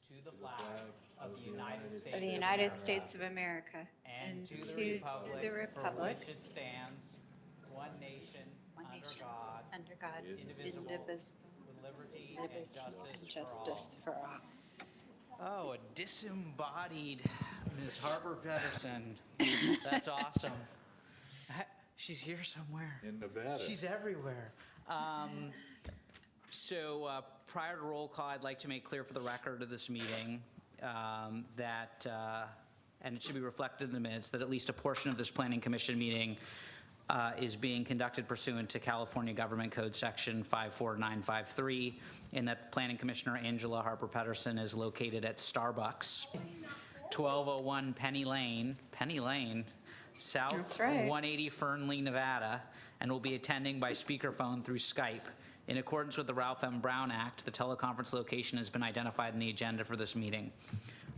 to the flag of the United States of the United States of America and to the republic for which it stands, one nation, under God, under God, indivisible, indivisible, with liberty liberty and and justice justice for all. Oh, a disembodied Ms. Harper Pedersen. That's awesome. She's here somewhere. In Nevada. She's everywhere. Prior to roll call, I'd like to make clear for the record of this meeting that, and it should be reflected in the minutes, that at least a portion of this Planning Commission meeting is being conducted pursuant to California Government Code Section 54953, and that Planning Commissioner Angela Harper Pedersen is located at Starbucks, 1201 Penny Lane, South That's right. 180 Fernley, Nevada, and will be attending by speakerphone through Skype. In accordance with the Ralph M. Brown Act, the teleconference location has been identified in the agenda for this meeting.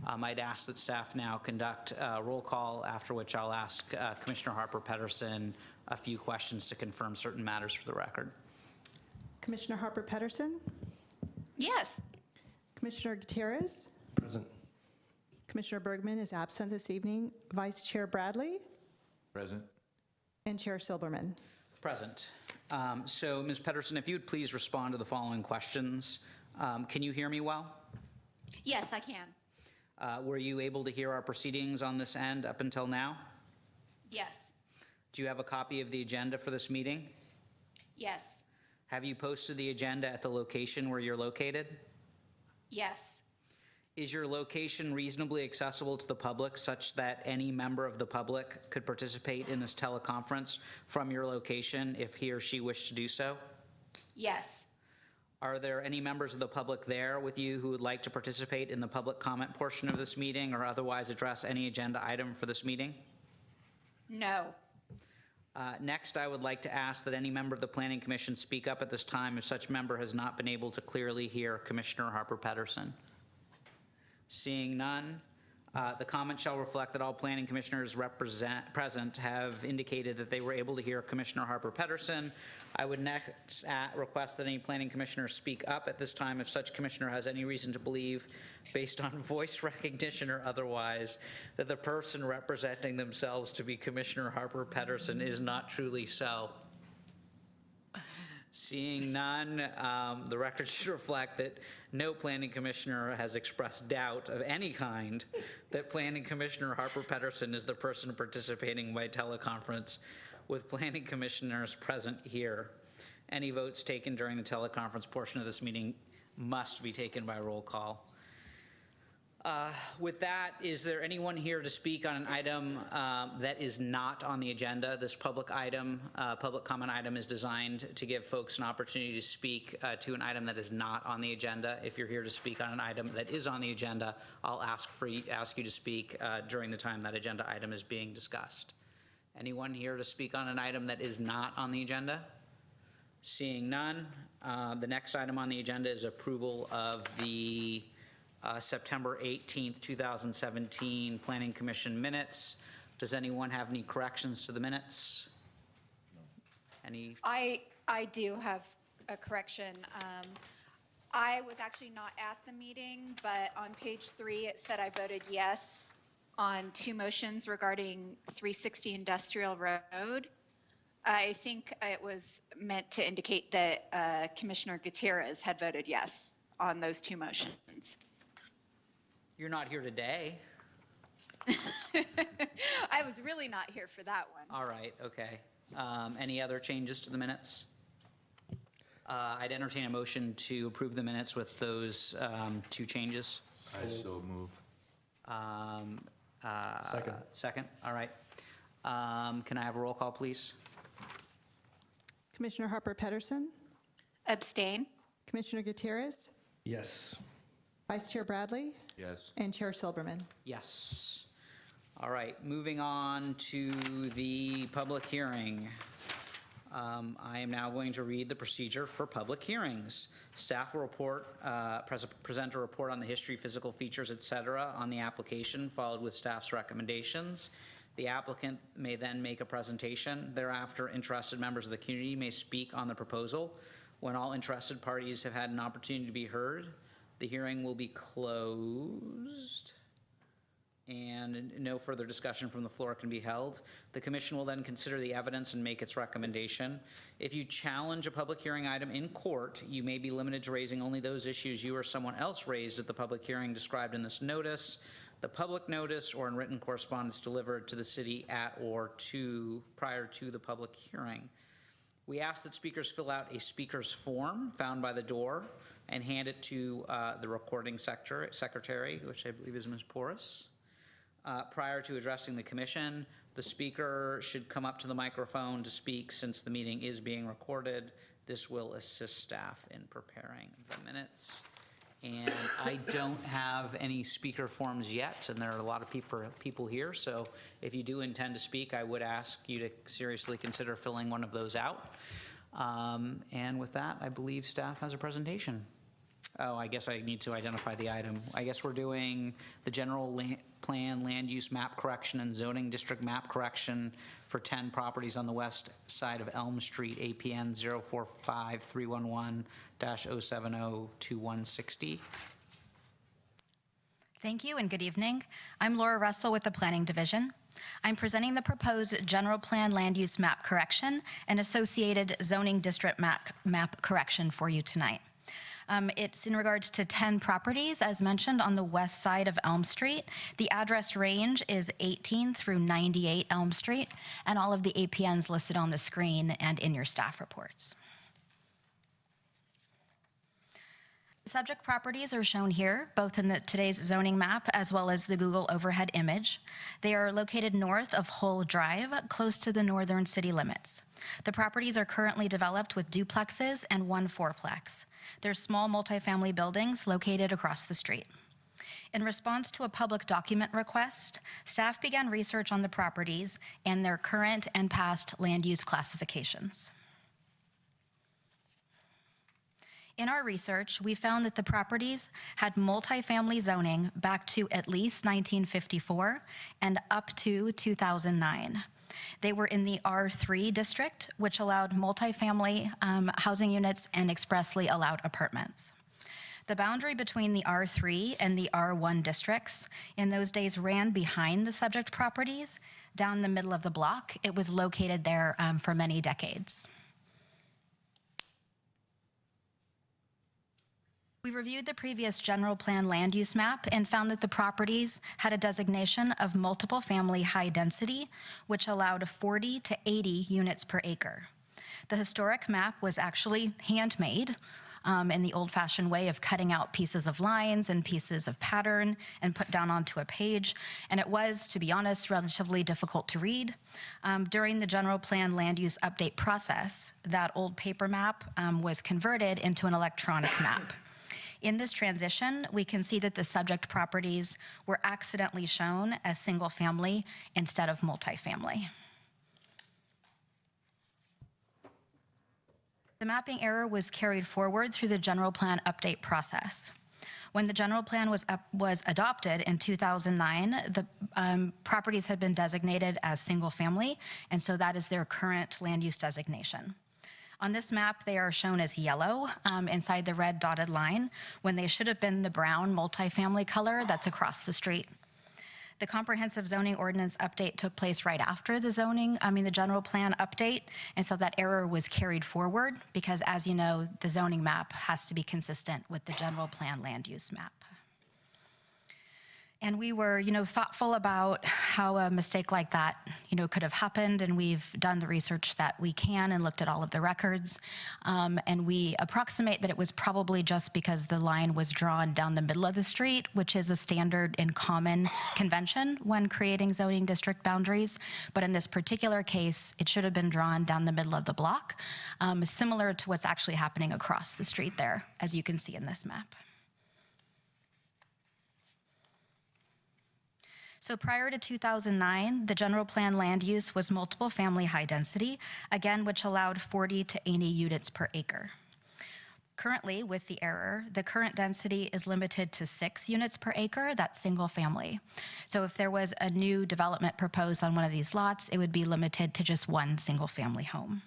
I'd ask that staff now conduct a roll call, after which I'll ask Commissioner Harper Pedersen a few questions to confirm certain matters for the record. Commissioner Harper Pedersen, Yes. Commissioner Gutierrez, Present. Commissioner Bergman is absent this evening, Vice Chair Bradley, Present. and Chair Silberman. Present. So, Ms. Pedersen, if you would please respond to the following questions. Can you hear me well? Yes, I can. Were you able to hear our proceedings on this end up until now? Yes. Do you have a copy of the agenda for this meeting? Yes. Have you posted the agenda at the location where you're located? Yes. Is your location reasonably accessible to the public such that any member of the public could participate in this teleconference from your location if he or she wished to do so? Yes. Are there any members of the public there with you who would like to participate in the public comment portion of this meeting or otherwise address any agenda item for this meeting? No. Next, I would like to ask that any member of the Planning Commission speak up at this time if such member has not been able to clearly hear Commissioner Harper Pedersen. Seeing none, the comment shall reflect that all planning commissioners present have indicated that they were able to hear Commissioner Harper Pedersen. I would next request that any planning commissioner speak up at this time if such commissioner has any reason to believe, based on voice recognition or otherwise, that the person representing themselves to be Commissioner Harper Pedersen is not truly so. Seeing none, the record should reflect that no planning commissioner has expressed doubt of any kind that Planning Commissioner Harper Pedersen is the person participating by teleconference, with planning commissioners present here. Any votes taken during the teleconference portion of this meeting must be taken by roll call. With that, is there anyone here to speak on an item that is not on the agenda? This public comment item is designed to give folks an opportunity to speak to an item that is not on the agenda. If you're here to speak on an item that is on the agenda, I'll ask you to speak during the time that agenda item is being discussed. Anyone here to speak on an item that is not on the agenda? Seeing none, the next item on the agenda is approval of the September 18th, 2017 Planning Commission minutes. Does anyone have any corrections to the minutes? Any? I do have a correction. I was actually not at the meeting, but on page 3, it said I voted yes on 2 motions regarding 360 Industrial Road. I think it was meant to indicate that Commissioner Gutierrez had voted yes on those 2 motions. You're not here today. I was really not here for that one. All right, okay. Any other changes to the minutes? I'd entertain a motion to approve the minutes with those 2 changes. I so move. Second. Second, all right. Can I have a roll call, please? Commissioner Harper Pedersen, Abstain? Commissioner Gutierrez, Yes. Vice Chair Bradley, Yes. and Chair Silberman. Yes. All right, moving on to the public hearing. I am now going to read the procedure for public hearings. Staff will present a report on the history, physical features, etc. on the application, followed with staff's recommendations. The applicant may then make a presentation. Thereafter, interested members of the community may speak on the proposal. When all interested parties have had an opportunity to be heard, The hearing will be closed, and no further discussion from the floor can be held. The commission will then consider the evidence and make its recommendation. If you challenge a public hearing item in court, you may be limited to raising only those issues you or someone else raised at the public hearing described in this notice, the public notice, or in written correspondence delivered to the city at or prior to the public hearing. We ask that speakers fill out a speaker's form found by the door and hand it to the recording secretary, which I believe is Ms. Porras. Prior to addressing the commission, the speaker should come up to the microphone to speak since the meeting is being recorded. This will assist staff in preparing the minutes. And I don't have any speaker forms yet, and there are a lot of people here, so if you do intend to speak, I would ask you to seriously consider filling one of those out. And with that, I believe staff has a presentation. Oh, I guess I need to identify the item. I guess we're doing the general plan, land use map correction, and zoning district map correction for 10 properties on the west side of Elm Street, APN 045-311-070-2160. Thank you and good evening. I'm Laura Russell with the Planning Division. I'm presenting the proposed general plan land use map correction and associated zoning district map correction for you tonight. It's in regards to 10 properties, as mentioned, on the west side of Elm Street. The address range is 18 through 98 Elm Street, and all of the APNs listed on the screen and in your staff reports. Subject properties are shown here, both in today's zoning map as well as the Google overhead image. They are located north of Hull Drive, close to the northern city limits. The properties are currently developed with duplexes and one fourplex. They're small multifamily buildings located across the street. In response to a public document request, staff began research on the properties and their current and past land use classifications. In our research, we found that the properties had multifamily zoning back to at least 1954 and up to 2009. They were in the R3 district, which allowed multifamily housing units and expressly allowed apartments. The boundary between the R3 and the R1 districts in those days ran behind the subject properties down the middle of the block. It was located there for many decades. We reviewed the previous general plan land use map and found that the properties had a designation of multiple family high density, which allowed 40 to 80 units per acre. The historic map was actually handmade in the old-fashioned way of cutting out pieces of lines and pieces of pattern and put down onto a page. And it was, to be honest, relatively difficult to read. During the general plan land use update process, that old paper map was converted into an electronic map. In this transition, we can see that the subject properties were accidentally shown as single family instead of multifamily. The mapping error was carried forward through the general plan update process. When the general plan was adopted in 2009, the properties had been designated as single family, and so that is their current land use designation. On this map, they are shown as yellow inside the red dotted line, when they should have been the brown multifamily color that's across the street. The comprehensive zoning ordinance update took place right after the general plan update, and so that error was carried forward because, as you know, the zoning map has to be consistent with the general plan land use map. And we were, thoughtful about how a mistake like that, could have happened. And we've done the research that we can and looked at all of the records. And we approximate that it was probably just because the line was drawn down the middle of the street, which is a standard and common convention when creating zoning district boundaries. But in this particular case, it should have been drawn down the middle of the block, similar to what's actually happening across the street there, as you can see in this map. So prior to 2009, the general plan land use was multiple family high density, again, which allowed 40 to 80 units per acre. Currently, with the error, the current density is limited to 6 units per acre, that's single family. So if there was a new development proposed on one of these lots, it would be limited to just one single family home.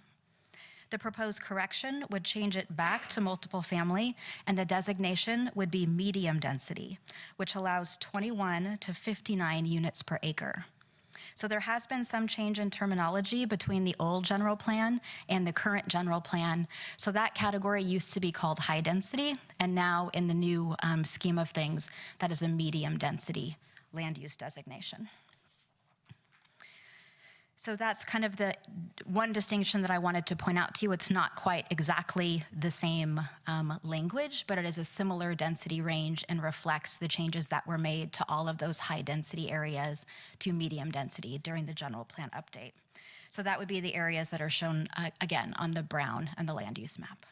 The proposed correction would change it back to multiple family, and the designation would be medium density, which allows 21 to 59 units per acre. So there has been some change in terminology between the old general plan and the current general plan. So that category used to be called high density, and now in the new scheme of things, that is a medium density land use designation. So that's kind of the one distinction that I wanted to point out to you. It's not quite exactly the same language, but it is a similar density range and reflects the changes that were made to all of those high density areas to medium density during the general plan update. So that would be the areas that are shown again on the brown and the land use map.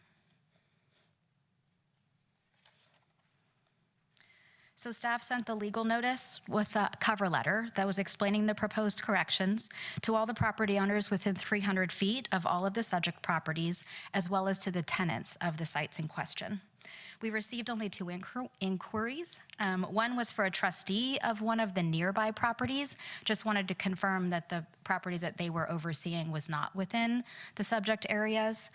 So staff sent the legal notice with a cover letter that was explaining the proposed corrections to all the property owners within 300 feet of all of the subject properties, as well as to the tenants of the sites in question. We received only 2 inquiries. One was for a trustee of one of the nearby properties, just wanted to confirm that the property that they were overseeing was not within the subject areas.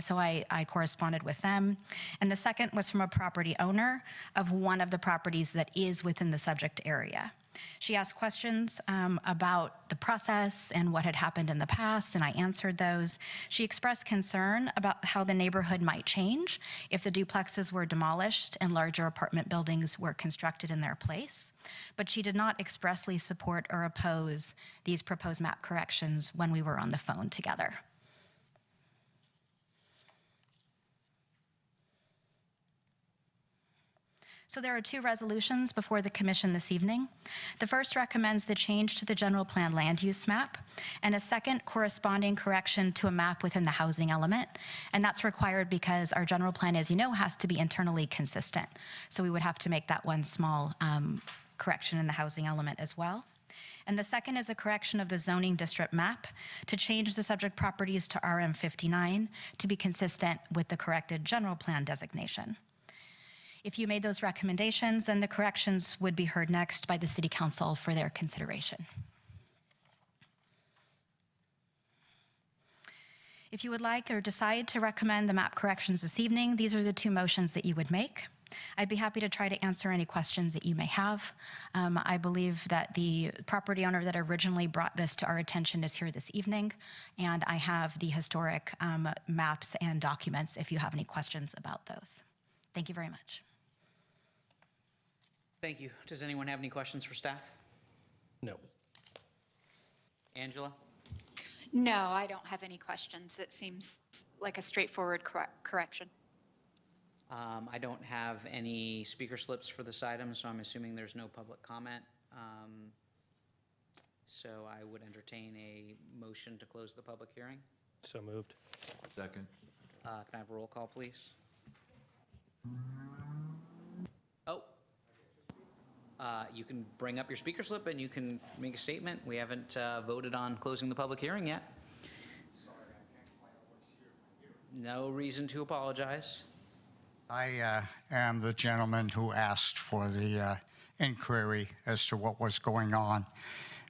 So I corresponded with them. And the second was from a property owner of one of the properties that is within the subject area. She asked questions about the process and what had happened in the past, and I answered those. She expressed concern about how the neighborhood might change if the duplexes were demolished and larger apartment buildings were constructed in their place, but she did not expressly support or oppose these proposed map corrections when we were on the phone together. So there are 2 resolutions before the commission this evening. The first recommends the change to the general plan land use map, and a second corresponding correction to a map within the housing element. And that's required because our general plan, as you know, has to be internally consistent. So we would have to make that one small correction in the housing element as well. And the second is a correction of the zoning district map to change the subject properties to RM59 to be consistent with the corrected general plan designation. If you made those recommendations, then the corrections would be heard next by the City Council for their consideration. If you would like or decide to recommend the map corrections this evening, these are the 2 motions that you would make. I'd be happy to try to answer any questions that you may have. I believe that the property owner that originally brought this to our attention is here this evening, and I have the historic maps and documents if you have any questions about those. Thank you very much. Thank you. Does anyone have any questions for staff? No. Angela? No, I don't have any questions. It seems like a straightforward correction. I don't have any speaker slips for this item, so I'm assuming there's no public comment. So I would entertain a motion to close the public hearing. So moved. Second. Can I have a roll call, please? Oh. You can bring up your speaker slip and you can make a statement. We haven't voted on closing the public hearing yet. No reason to apologize. I am the gentleman who asked for the inquiry as to what was going on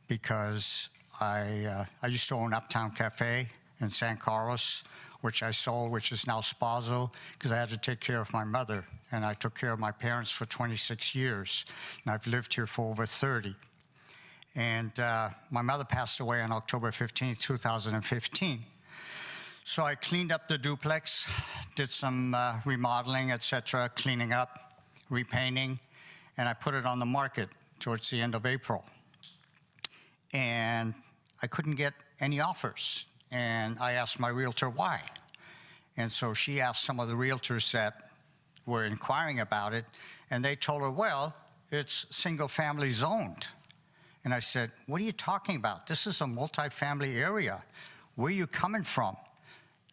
because I used to own Uptown Cafe in San Carlos, which I sold, which is now Spazo, because I had to take care of my mother. And I took care of my parents for 26 years. And I've lived here for over 30. And my mother passed away on October 15, 2015. So I cleaned up the duplex, did some remodeling, etc., cleaning up, repainting, and I put it on the market towards the end of April. And I couldn't get any offers. And I asked my realtor why. And so she asked some of the realtors that were inquiring about it, and they told her, well, it's single-family zoned. And I said, what are you talking about? This is a multifamily area. Where are you coming from?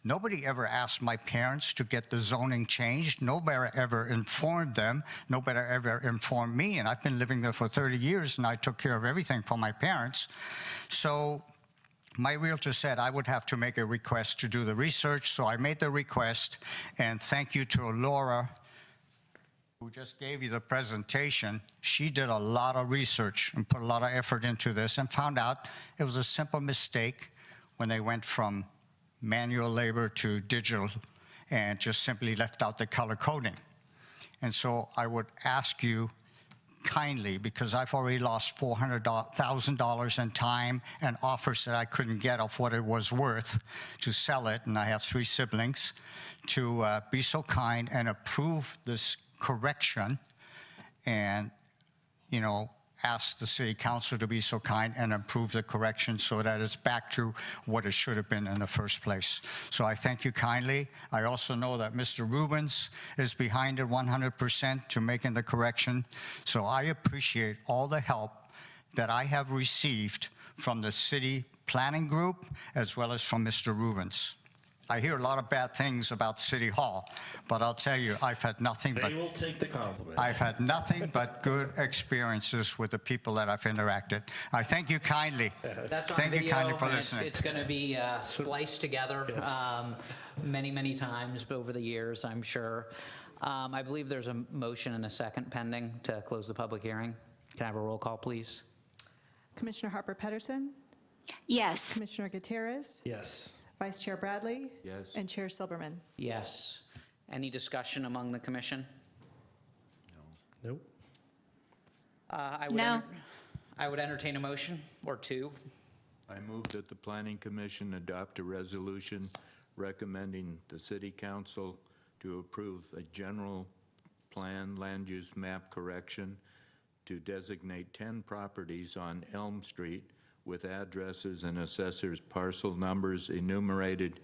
Nobody ever asked my parents to get the zoning changed. Nobody ever informed them. Nobody ever informed me, and I've been living there for 30 years, and I took care of everything for my parents. So my realtor said I would have to make a request to do the research, so I made the request, and thank you to Laura, who just gave you the presentation. She did a lot of research and put a lot of effort into this and found out it was a simple mistake when they went from manual labor to digital and just simply left out the color coding. And so I would ask you kindly, because I've already lost $400,000 in time and offers that I couldn't get of what it was worth to sell it, and I have 3 siblings, to be so kind and approve this correction and, you know, ask the city council to be so kind and approve the correction so that it's back to what it should have been in the first place. So I thank you kindly. I also know that Mr. Rubens is behind it 100% to making the correction. So I appreciate all the help that I have received from the city planning group as well as from Mr. Rubens. I hear a lot of bad things about City Hall, but I'll tell you, I've had nothing but They will take the compliment. I've had nothing but good experiences with the people that I've interacted. I thank you kindly. That's on Thank you video, kindly for and listening. it's going to be spliced together many, many times over the years, I'm sure. I believe there's a motion and a second pending to close the public hearing. Can I have a roll call, please? Commissioner Harper Pedersen, Yes. Commissioner Gutierrez, Yes. Vice Chair Bradley, Yes. and Chair Silberman. Yes. Any discussion among the commission? Nope. No. I would entertain a motion or two. I move that the Planning Commission adopt a resolution recommending the City Council to approve a general plan land use map correction to designate 10 properties on Elm Street with addresses and assessors' parcel numbers enumerated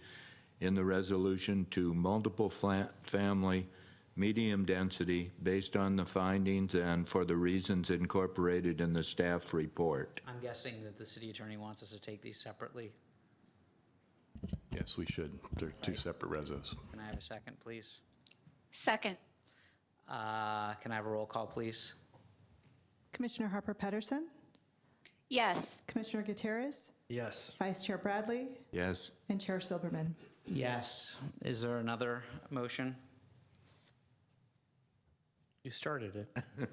in the resolution to multiple family, medium density, based on the findings and for the reasons incorporated in the staff report. I'm guessing that the city attorney wants us to take these separately. Yes, we should. They're 2 separate resos. Can I have a second, please? Second. Can I have a roll call, please? Commissioner Harper Pedersen, Yes. Commissioner Gutierrez, Yes. Vice Chair Bradley, Yes. and Chair Silberman. Yes. Is there another motion? You started it.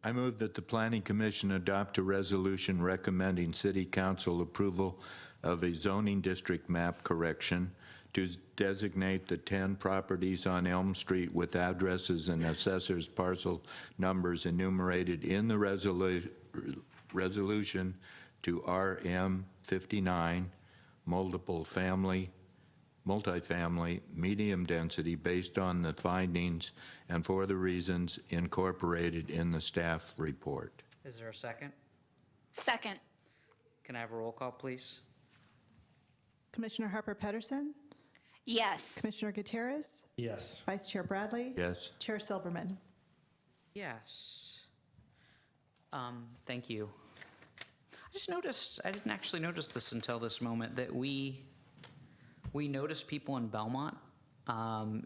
I move that the Planning Commission adopt a resolution recommending City Council approval of a zoning district map correction to designate the 10 properties on Elm Street with addresses and assessors' parcel numbers enumerated in the resolution to RM 59, multifamily, medium density, based on the findings and for the reasons incorporated in the staff report. Is there a second? Second. Can I have a roll call, please? Commissioner Harper Pedersen, Yes. Commissioner Gutierrez, Yes. Vice Chair Bradley, Yes. Chair Silberman. Yes. Thank you. I just noticed, I didn't actually notice this until this moment, that we notice people in Belmont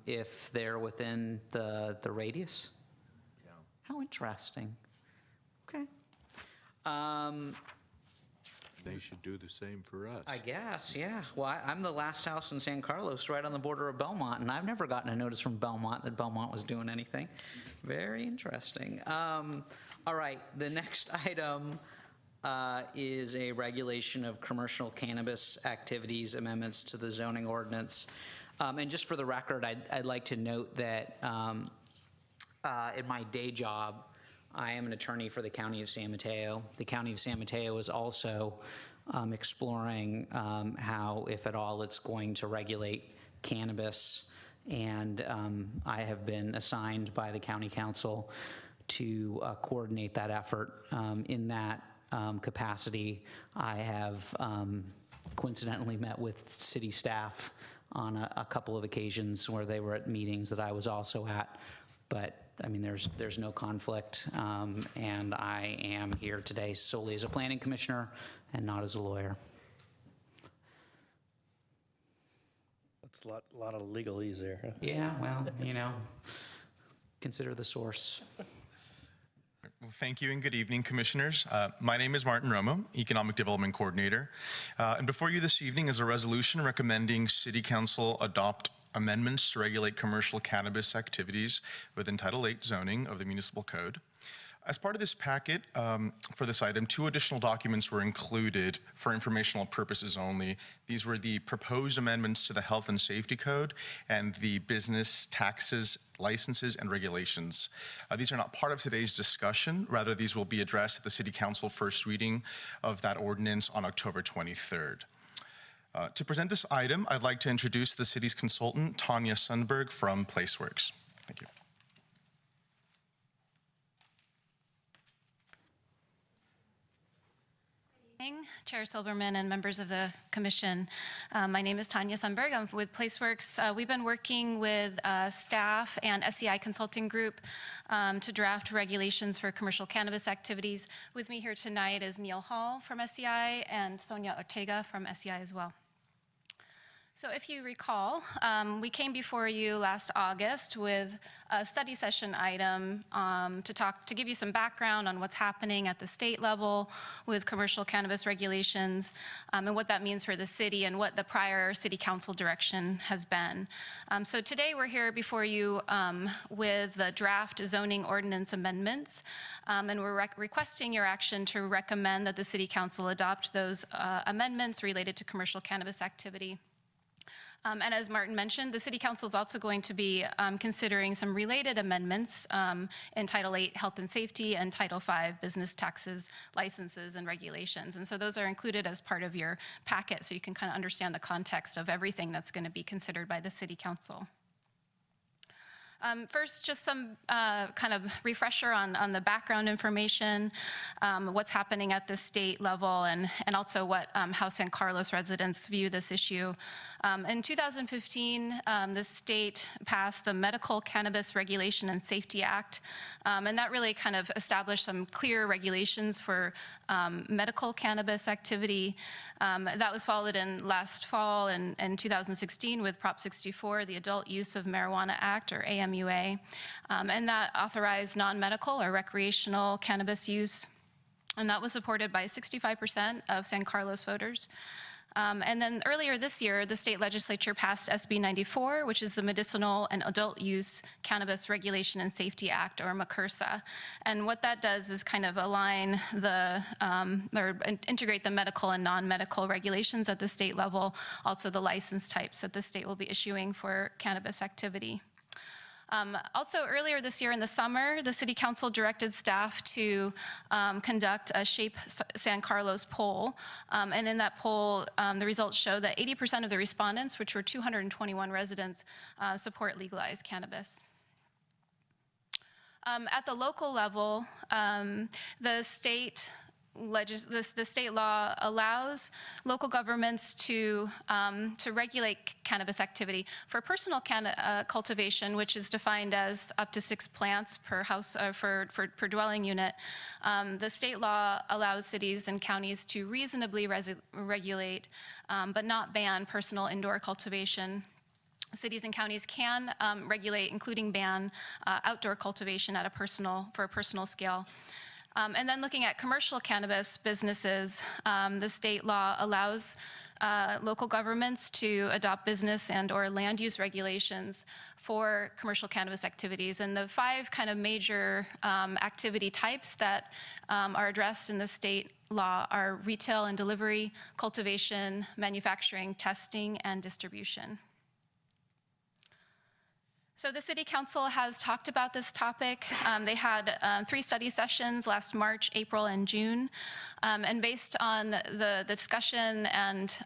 if they're within the radius. Yeah. How interesting. Okay. They should do the same for us. I guess, yeah. Well, I'm the last house in San Carlos, right on the border of Belmont, and I've never gotten a notice from Belmont that Belmont was doing anything. Very interesting. All right, the next item is a regulation of commercial cannabis activities amendments to the zoning ordinance. And just for the record, I'd like to note that in my day job, I am an attorney for the County of San Mateo. The County of San Mateo is also exploring how, if at all, it's going to regulate cannabis. And I have been assigned by the County Council to coordinate that effort. In that capacity, I have coincidentally met with city staff on a couple of occasions where they were at meetings that I was also at. But I mean, there's no conflict, and I am here today solely as a planning commissioner and not as a lawyer. That's a lot of legalese there. Huh? Yeah, well, you know, consider the source. Well, thank you and good evening, Commissioners. My name is Martin Romo, Economic Development Coordinator. And before you this evening is a resolution recommending City Council adopt amendments to regulate commercial cannabis activities within Title VIII zoning of the Municipal Code. As part of this packet for this item, 2 additional documents were included for informational purposes only. These were the proposed amendments to the Health and Safety Code and the business taxes, licenses, and regulations. These are not part of today's discussion. Rather, these will be addressed at the City Council first reading of that ordinance on October 23rd. To present this item, I'd like to introduce the city's consultant, Tanya Sundberg from PlaceWorks. Thank you. Chair Silberman and members of the commission. My name is Tanya Sundberg. I'm with PlaceWorks. We've been working with staff and SEI Consulting Group to draft regulations for commercial cannabis activities. With me here tonight is Neil Hall from SEI and Sonia Ortega from SEI as well. So if you recall, we came before you last August with a study session item to give you some background on what's happening at the state level with commercial cannabis regulations and what that means for the city and what the prior city council direction has been. So today we're here before you with the draft zoning ordinance amendments, and we're requesting your action to recommend that the city council adopt those amendments related to commercial cannabis activity. And as Martin mentioned, the City Council is also going to be considering some related amendments in Title VIII Health and Safety and Title V Business Taxes, Licenses, and Regulations. And so those are included as part of your packet so you can kind of understand the context of everything that's going to be considered by the City Council. First, just some kind of refresher on the background information, what's happening at the state level, and also how San Carlos residents view this issue. In 2015, the state passed the Medical Cannabis Regulation and Safety Act, and that really kind of established some clear regulations for medical cannabis activity. That was followed in last fall in 2016 with Prop 64, the Adult Use of Marijuana Act, or AMUA, and that authorized non-medical or recreational cannabis use, and that was supported by 65% of San Carlos voters. And then earlier this year, the state legislature passed SB 94, which is the Medicinal and Adult Use Cannabis Regulation and Safety Act, or MCURSA. And what that does is kind of align or integrate the medical and non-medical regulations at the state level, also the license types that the state will be issuing for cannabis activity. Also, earlier this year in the summer, the City Council directed staff to conduct a Shape San Carlos poll. And in that poll, the results show that 80% of the respondents, which were 221 residents, support legalized cannabis. At the local level, the state law allows local governments to regulate cannabis activity. For personal cultivation, which is defined as up to 6 plants per house per dwelling unit, the state law allows cities and counties to reasonably regulate, but not ban personal indoor cultivation. Cities and counties can regulate, including ban outdoor cultivation for a personal scale. And then looking at commercial cannabis businesses, the state law allows local governments to adopt business and/or land use regulations for commercial cannabis activities. And the 5 kind of major activity types that are addressed in the state law are retail and delivery, cultivation, manufacturing, testing, and distribution. So the City Council has talked about this topic. They had 3 study sessions last March, April, and June. And based on the discussion and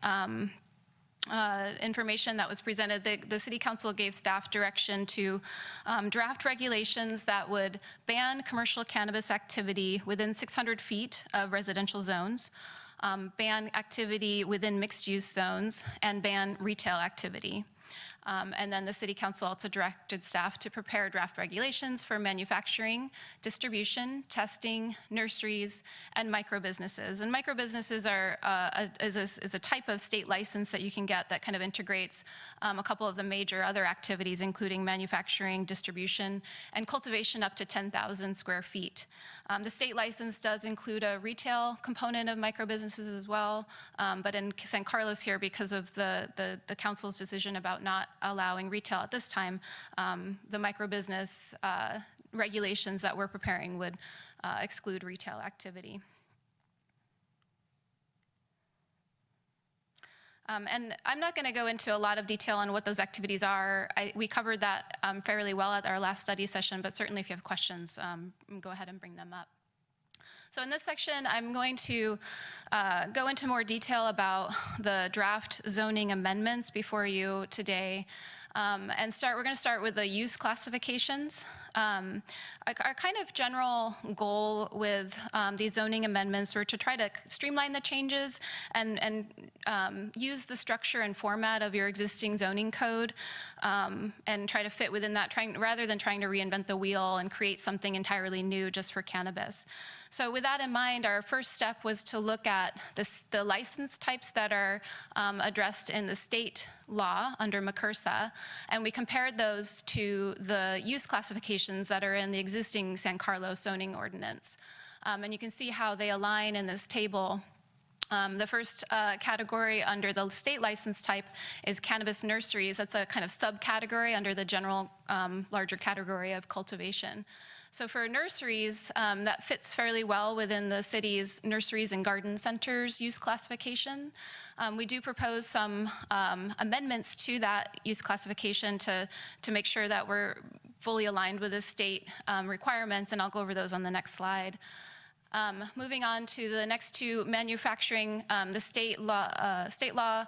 information that was presented, the City Council gave staff direction to draft regulations that would ban commercial cannabis activity within 600 feet of residential zones, ban activity within mixed-use zones, and ban retail activity. And then the City Council also directed staff to prepare draft regulations for manufacturing, distribution, testing, nurseries, and micro-businesses. And micro-businesses is a type of state license that you can get that kind of integrates a couple of the major other activities, including manufacturing, distribution, and cultivation up to 10,000 square feet. The state license does include a retail component of micro-businesses as well, but in San Carlos here, because of the council's decision about not allowing retail at this time, the micro-business regulations that we're preparing would exclude retail activity. And I'm not going to go into a lot of detail on what those activities are. We covered that fairly well at our last study session, but certainly if you have questions, go ahead and bring them up. So in this section, I'm going to go into more detail about the draft zoning amendments before you today. And we're going to start with the use classifications. Our kind of general goal with these zoning amendments were to try to streamline the changes and use the structure and format of your existing zoning code and try to fit within that, rather than trying to reinvent the wheel and create something entirely new just for cannabis. So with that in mind, our first step was to look at the license types that are addressed in the state law under MCRSA, and we compared those to the use classifications that are in the existing San Carlos zoning ordinance. And you can see how they align in this table. The first category under the state license type is cannabis nurseries. That's a kind of subcategory under the general larger category of cultivation. So for nurseries, that fits fairly well within the city's nurseries and garden centers use classification. We do propose some amendments to that use classification to make sure that we're fully aligned with the state requirements, and I'll go over those on the next slide. Moving on to the next two, manufacturing, the state law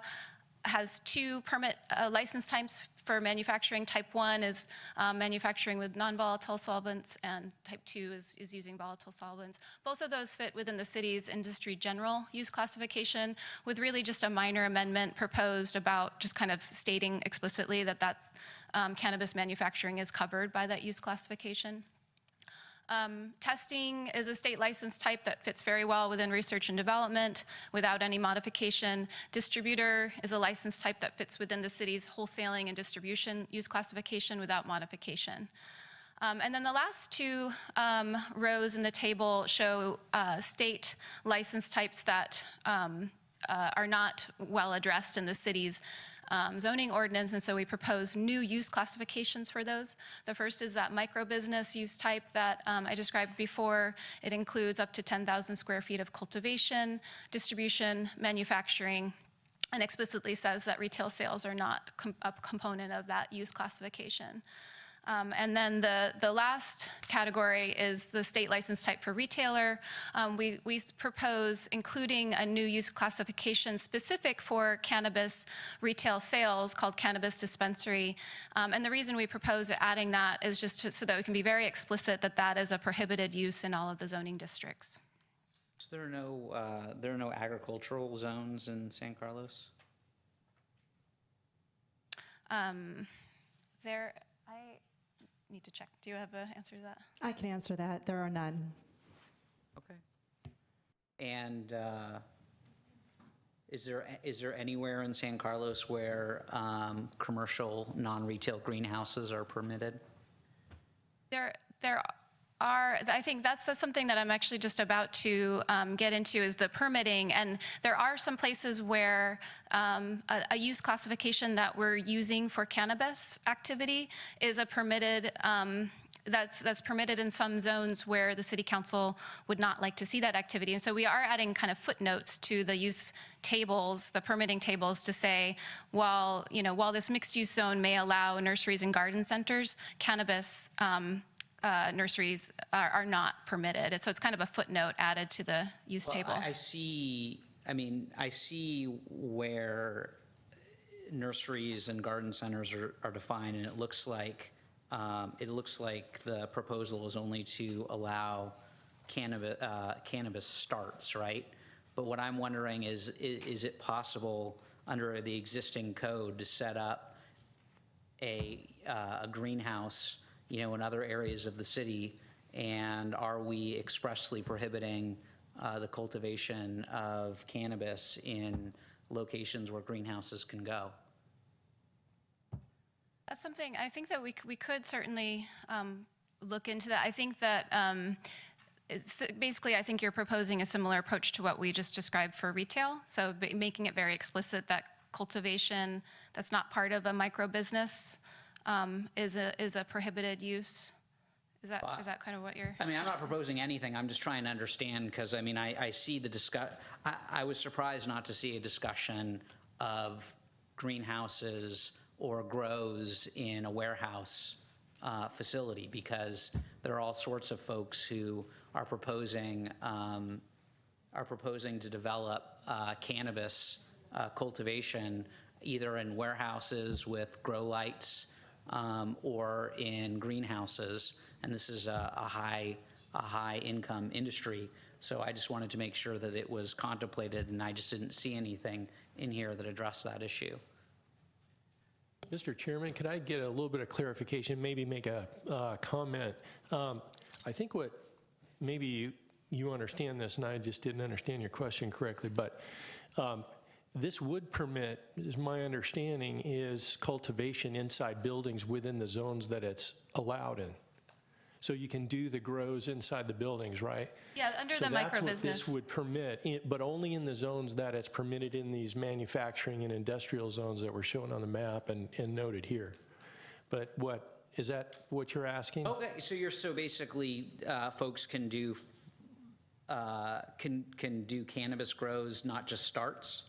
has two permit license types for manufacturing. Type 1 is manufacturing with non-volatile solvents, and type 2 is using volatile solvents. Both of those fit within the city's industry general use classification, with really just a minor amendment proposed about just kind of stating explicitly that that's cannabis manufacturing is covered by that use classification. Testing is a state license type that fits very well within research and development without any modification. Distributor is a license type that fits within the city's wholesaling and distribution use classification without modification. And then the last two rows in the table show state license types that are not well addressed in the city's zoning ordinance, and so we propose new use classifications for those. The first is that micro-business use type that I described before. It includes up to 10,000 square feet of cultivation, distribution, manufacturing, and explicitly says that retail sales are not a component of that use classification. And then the last category is the state license type for retailer. We propose including a new use classification specific for cannabis retail sales called cannabis dispensary. And the reason we propose adding that is just so that we can be very explicit that that is a prohibited use in all of the zoning districts. So there are no agricultural zones in San Carlos? I need to check. Do you have an answer to that? I can answer that. There are none. Okay. And is there anywhere in San Carlos where commercial non-retail greenhouses are permitted? There are, I think that's something that I'm actually just about to get into, is the permitting. And there are some places where a use classification that we're using for cannabis activity is a permitted, that's permitted in some zones where the city council would not like to see that activity. And so we are adding kind of footnotes to the use tables, the permitting tables, to say, while this mixed use zone may allow nurseries and garden centers, cannabis nurseries are not permitted. So it's kind of a footnote added to the use table. I see where nurseries and garden centers are defined, and it looks like the proposal is only to allow cannabis starts, right? But what I'm wondering is it possible under the existing code to set up a greenhouse, in other areas of the city, and are we expressly prohibiting the cultivation of cannabis in locations where greenhouses can go? That's something I think that we could certainly look into that. I think that basically, I think you're proposing a similar approach to what we just described for retail. So making it very explicit that cultivation that's not part of a micro business is a prohibited use Is that kind of what you're? I mean, I'm not proposing anything, I'm just trying to understand, because, I mean, I see the I was surprised not to see a discussion of greenhouses or grows in a warehouse facility, because there are all sorts of folks who are proposing to develop cannabis cultivation either in warehouses with grow lights or in greenhouses, and this is a high income industry. So I just wanted to make sure that it was contemplated, and I just didn't see anything in here that addressed that issue. Mr. Chairman, could I get a little bit of clarification, maybe make a comment? I think what maybe you understand this, and I just didn't understand your question correctly, but this would permit, is my understanding, is cultivation inside buildings within the zones that it's allowed in. So you can do the grows inside the buildings, right? Yeah, under So the that's what micro-business. this would permit, but only in the zones that it's permitted in these manufacturing and industrial zones that were shown on the map and noted here. But is that what you're asking? Okay, so basically, folks can do cannabis grows, not just starts?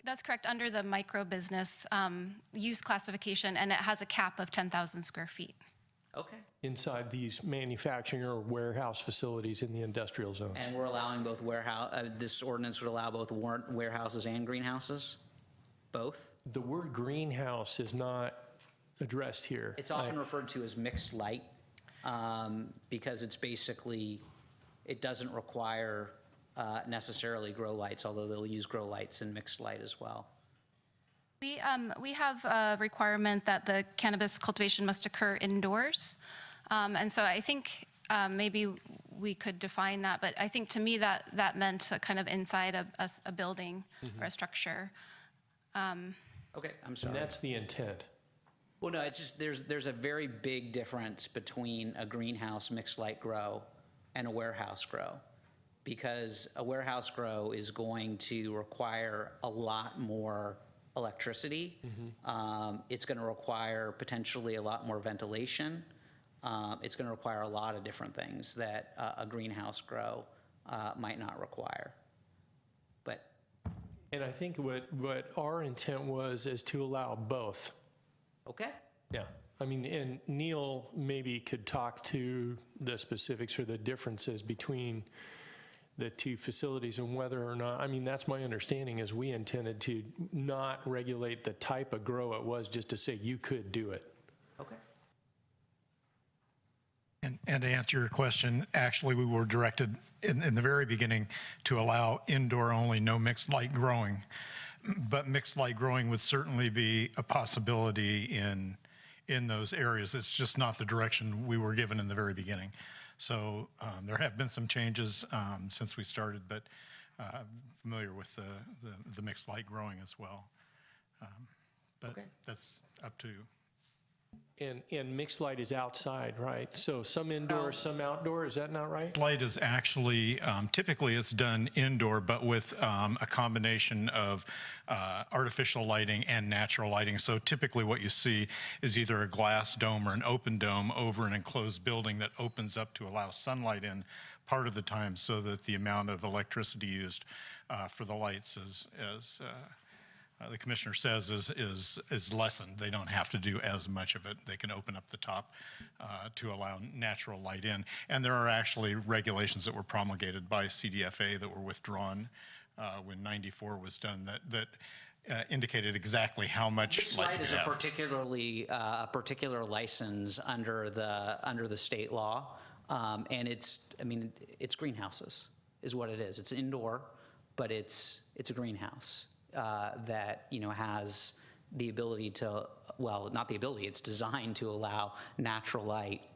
That's correct, under the micro-business use classification, and it has a cap of 10,000 square feet. Okay. Inside these manufacturing or warehouse facilities in the industrial zones. And we're allowing both this ordinance would allow both warehouses and greenhouses? Both? The word greenhouse is not addressed here. It's often referred to as mixed light because it's basically, it doesn't require necessarily grow lights, although they'll use grow lights and mixed light as well. We have a requirement that the cannabis cultivation must occur indoors. And so I think maybe we could define that, but I think to me that meant kind of inside a building or a structure. Okay, I'm sorry. And that's the intent. Well, no, it's just there's a very big difference between a greenhouse mixed light grow and a warehouse grow, because a warehouse grow is going to require a lot more electricity. It's going to require potentially a lot more ventilation. It's going to require a lot of different things that a greenhouse grow might not require. But And I think what our intent was is to allow both. okay. Yeah. I mean, and Neil maybe could talk to the specifics or the differences between the two facilities and whether or not, I mean, that's my understanding, is we intended to not regulate the type of grow it was, just to say you could do it. Okay. And to answer your question, actually, we were directed in the very beginning to allow indoor only, no mixed light growing. But mixed light growing would certainly be a possibility in those areas. It's just not the direction we were given in the very beginning. So there have been some changes since we started, but I'm familiar with the mixed light growing as well. But that's up to. And mixed light is outside, right? So some indoor, some outdoor, is that not right? Light is actually, typically it's done indoor, but with a combination of artificial lighting and natural lighting. So typically what you see is either a glass dome or an open dome over an enclosed building that opens up to allow sunlight in part of the time, so that the amount of electricity used for the lights is the commissioner says is lessened. They don't have to do as much of it. They can open up the top to allow natural light in. And there are actually regulations that were promulgated by CDFA that were withdrawn when 94 was done that indicated exactly how much Mixed light is a particular license under the state law, and it's greenhouses is what it is. It's indoor, but it's a greenhouse. That has the ability to, well, not the ability, it's designed to allow natural light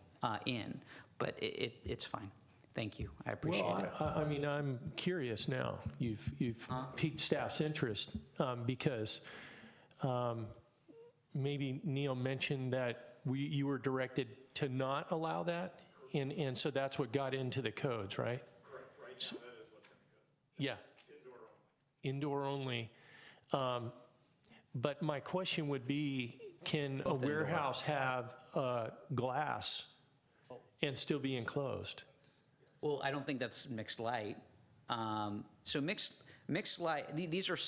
in, but it's fine. Thank you, I appreciate it. I mean, I'm curious now. You've piqued staff's interest because maybe Neil mentioned that you were directed to not allow that, and so that's what got into the codes, right? Correct. Right now, that is what's in the code. Yeah. Indoor only. But my question would be, can a warehouse have glass and still be enclosed. Well, I don't think that's mixed light. So mixed light, these are,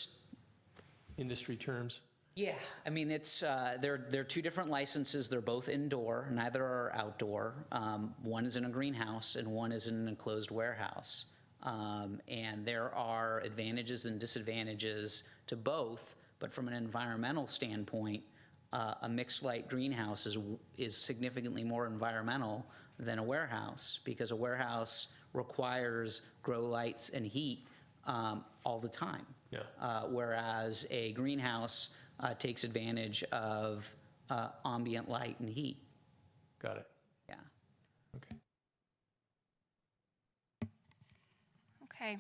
Industry terms. yeah, I mean, it's, they're two different licenses. They're both indoor, neither are outdoor. One is in a greenhouse and one is in an enclosed warehouse. And there are advantages and disadvantages to both, but from an environmental standpoint, a mixed light greenhouse is significantly more environmental than a warehouse, because a warehouse requires grow lights and heat all the time. Yeah. Whereas a greenhouse takes advantage of ambient light and heat. Got it. Yeah. Okay. Okay.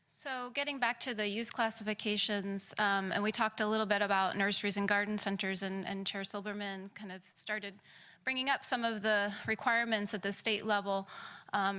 So getting back to the use classifications, and we talked a little bit about nurseries and garden centers, and Chair Silberman kind of started bringing up some of the requirements at the state level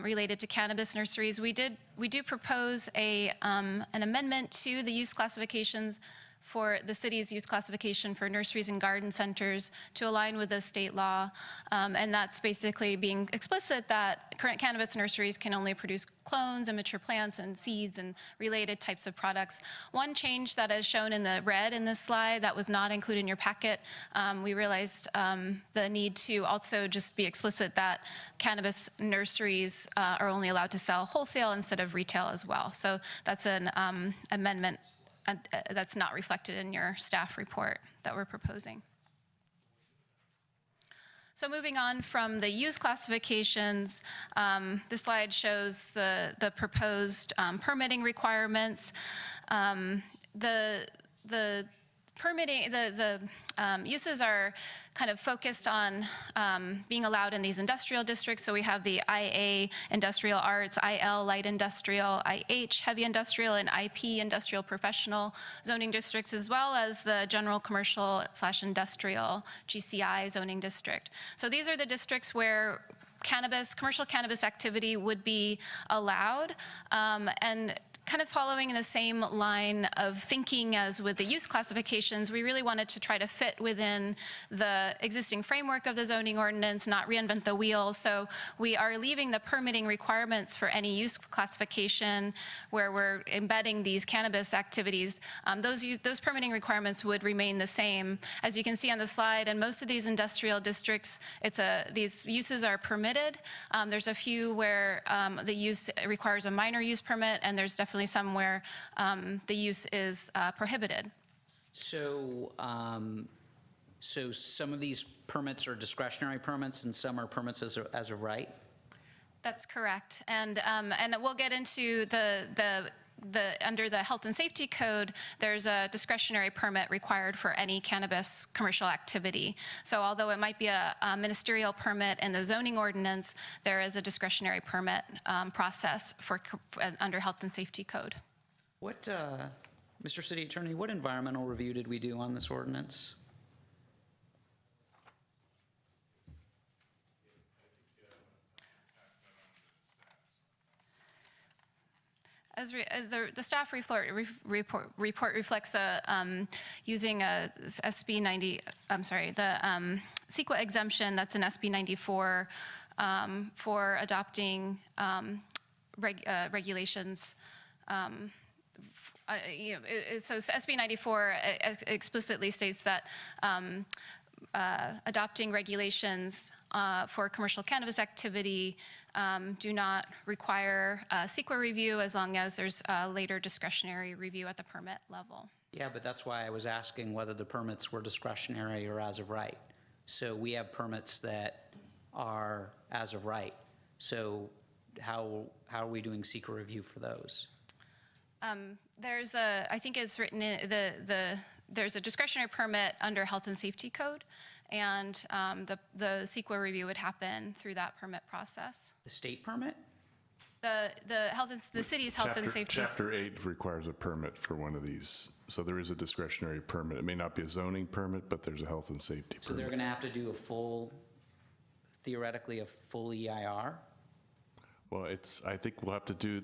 related to cannabis nurseries. We do propose an amendment to the use classifications for the city's use classification for nurseries and garden centers to align with the state law. And that's basically being explicit that current cannabis nurseries can only produce clones and mature plants and seeds and related types of products. One change that is shown in the red in this slide that was not included in your packet, we realized the need to also just be explicit that cannabis nurseries are only allowed to sell wholesale instead of retail as well. So that's an amendment that's not reflected in your staff report that we're proposing. So moving on from the use classifications, this slide shows the proposed permitting requirements. The permitting, the uses are kind of focused on being allowed in these industrial districts. So we have the IA Industrial Arts, IL Light Industrial, IH Heavy Industrial, and IP Industrial Professional zoning districts, as well as the General Commercial / Industrial GCI zoning district. So these are the districts where commercial cannabis activity would be allowed, and kind of following the same line of thinking as with the use classifications, we really wanted to try to fit within the existing framework of the zoning ordinance, not reinvent the wheel. So we are leaving the permitting requirements for any use classification where we're embedding these cannabis activities. Those permitting requirements would remain the same. As you can see on the slide, in most of these industrial districts, these uses are permitted. There's a few where the use requires a minor use permit, and there's definitely some where the use is prohibited. So, so some of these permits are discretionary permits and some are permits as of right? That's correct. And we'll get into under the health and safety code, there's a discretionary permit required for any cannabis commercial activity. So although it might be a ministerial permit in the zoning ordinance, there is a discretionary permit process under health and safety code. What, Mr. City Attorney, what environmental review did we do on this ordinance? As the staff report reflects using a SB 90, I'm sorry, the CEQA exemption that's in SB 94 for adopting regulations. So SB 94 explicitly states that adopting regulations for commercial cannabis activity do not require CEQA review as long as there's a later discretionary review at the permit level. Yeah, but that's why I was asking whether the permits were discretionary or as of right. So we have permits that are as of right. So how are we doing CEQA review for those? There's I think it's written in there's a discretionary permit under health and safety code, and the CEQA review would happen through that permit process. The state permit? The city's health and safety. Chapter 8 requires a permit for one of these. So there is a discretionary permit. It may not be a zoning permit, but there's a health and safety So permit. they're going to have to do theoretically a full EIR? Well, I think we'll have to do,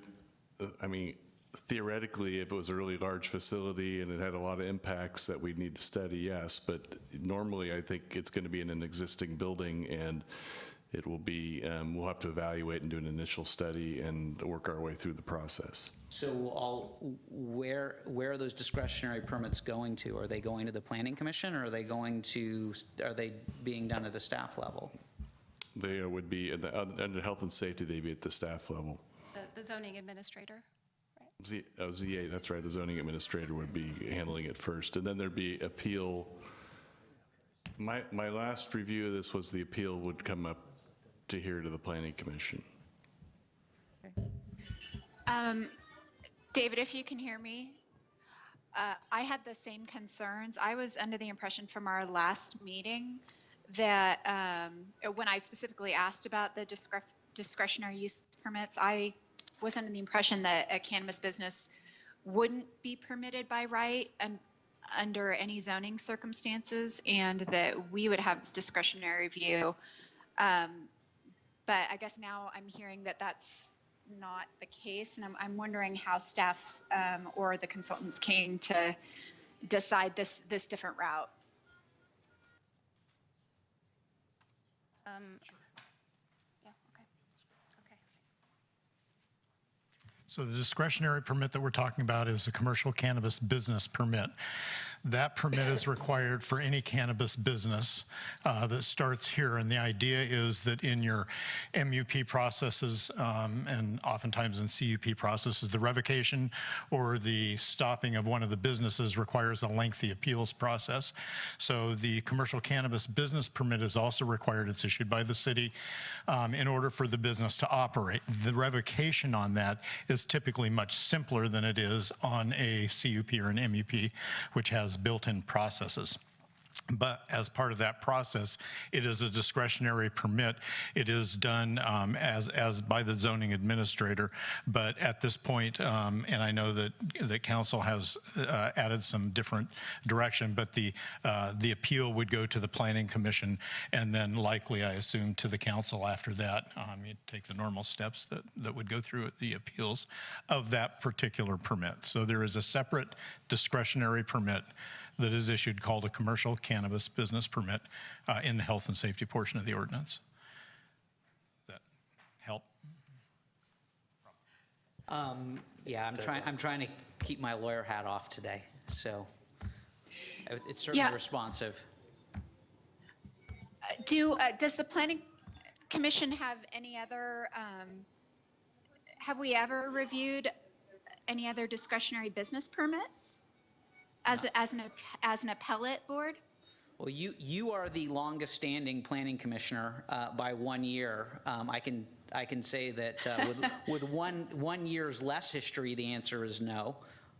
I mean, theoretically, if it was a really large facility and it had a lot of impacts that we'd need to study, yes. But normally, I think it's going to be in an existing building, and it will be, we'll have to evaluate and do an initial study and work our way through the process. So where are those discretionary permits going to? Are they going to the Planning Commission, or are they being done at a staff level? They would be, under health and safety, they'd be at the staff level. The zoning administrator. ZA, that's right, the zoning administrator would be handling it first, and then there'd be appeal. My last review of this was the appeal would come up to here to the Planning Commission. David, if you can hear me, I had the same concerns. I was under the impression from our last meeting that when I specifically asked about the discretionary use permits, I was under the impression that a cannabis business wouldn't be permitted by right and under any zoning circumstances, and that we would have discretionary review. But I guess now I'm hearing that that's not the case, and I'm wondering how staff or the consultants came to decide this different route. Yeah, okay. Okay. So the discretionary permit that we're talking about is a commercial cannabis business permit. That permit is required for any cannabis business that starts here. And the idea is that in your MUP processes and oftentimes in CUP processes, the revocation or the stopping of one of the businesses requires a lengthy appeals process. So the commercial cannabis business permit is also required. It's issued by the city in order for the business to operate. The revocation on that is typically much simpler than it is on a CUP or an MUP, which has built-in processes. But as part of that process, it is a discretionary permit. It is done as by the zoning administrator. But at this point, and I know that the council has added some different direction, but the appeal would go to the Planning Commission, and then likely, I assume, to the council after that. You take the normal steps that would go through the appeals of that particular permit. So there is a separate discretionary permit that is issued called a commercial cannabis business permit in the health and safety portion of the ordinance. That help? Yeah, I'm trying to keep my lawyer hat off today, so it's certainly responsive. Does the Planning Commission have any other, have we ever reviewed any other discretionary business permits as an appellate board? Well, you are the longest standing planning commissioner by 1 year. I can say that with one year's less history, the answer is no.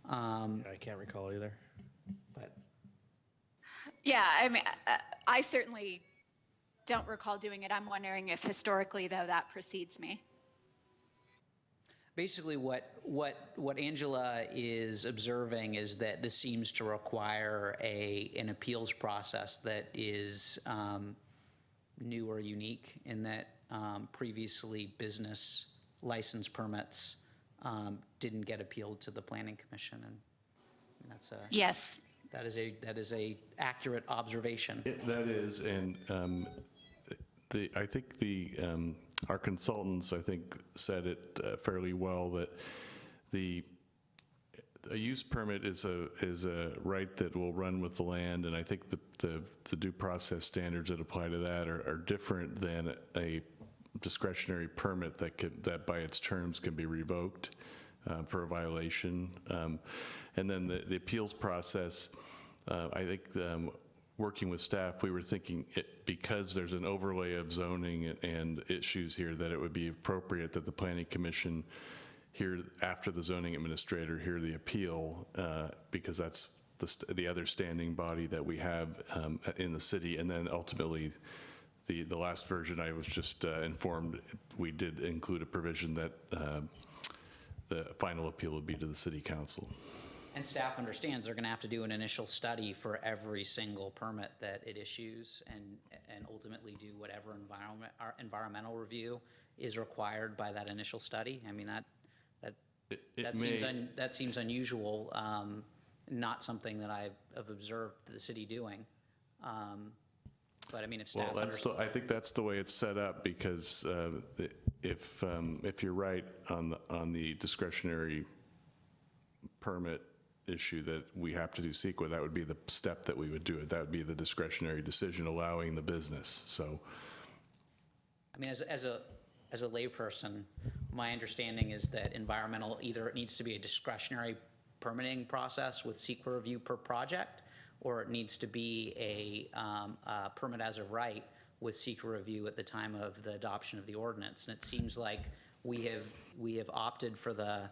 I can't recall either. But yeah, I mean, I certainly don't recall doing it. I'm wondering if historically, though, that precedes me. basically what Angela is observing is that this seems to require an appeals process that is new or unique in that previously business license permits didn't get appealed to the Planning Commission, and that's a yes. That is a accurate observation. That is, and I think our consultants, I think, said it fairly well, that a use permit is a right that will run with the land, and I think the due process standards that apply to that are different than a discretionary permit that by its terms can be revoked for a violation. And then the appeals process, I think working with staff, we were thinking because there's an overlay of zoning and issues here, that it would be appropriate that the Planning Commission hear, after the zoning administrator, hear the appeal, because that's the other standing body that we have in the city. And then ultimately, the last version I was just informed, we did include a provision that the final appeal would be to the city council. And staff understands they're going to have to do an initial study for every single permit that it issues, and ultimately do whatever environmental review is required by that initial study. I mean, That seems unusual, not something that I've observed the city doing. But I mean, if staff I think that's the way it's set up, because if you're right on the discretionary permit issue that we have to do CEQA, that would be the step that we would do it. That would be the discretionary decision allowing the business. So, I mean, as a layperson, my understanding is that environmental, either it needs to be a discretionary permitting process with CEQA review per project, or it needs to be a permit as of right with CEQA review at the time of the adoption of the ordinance. And it seems like we have opted for the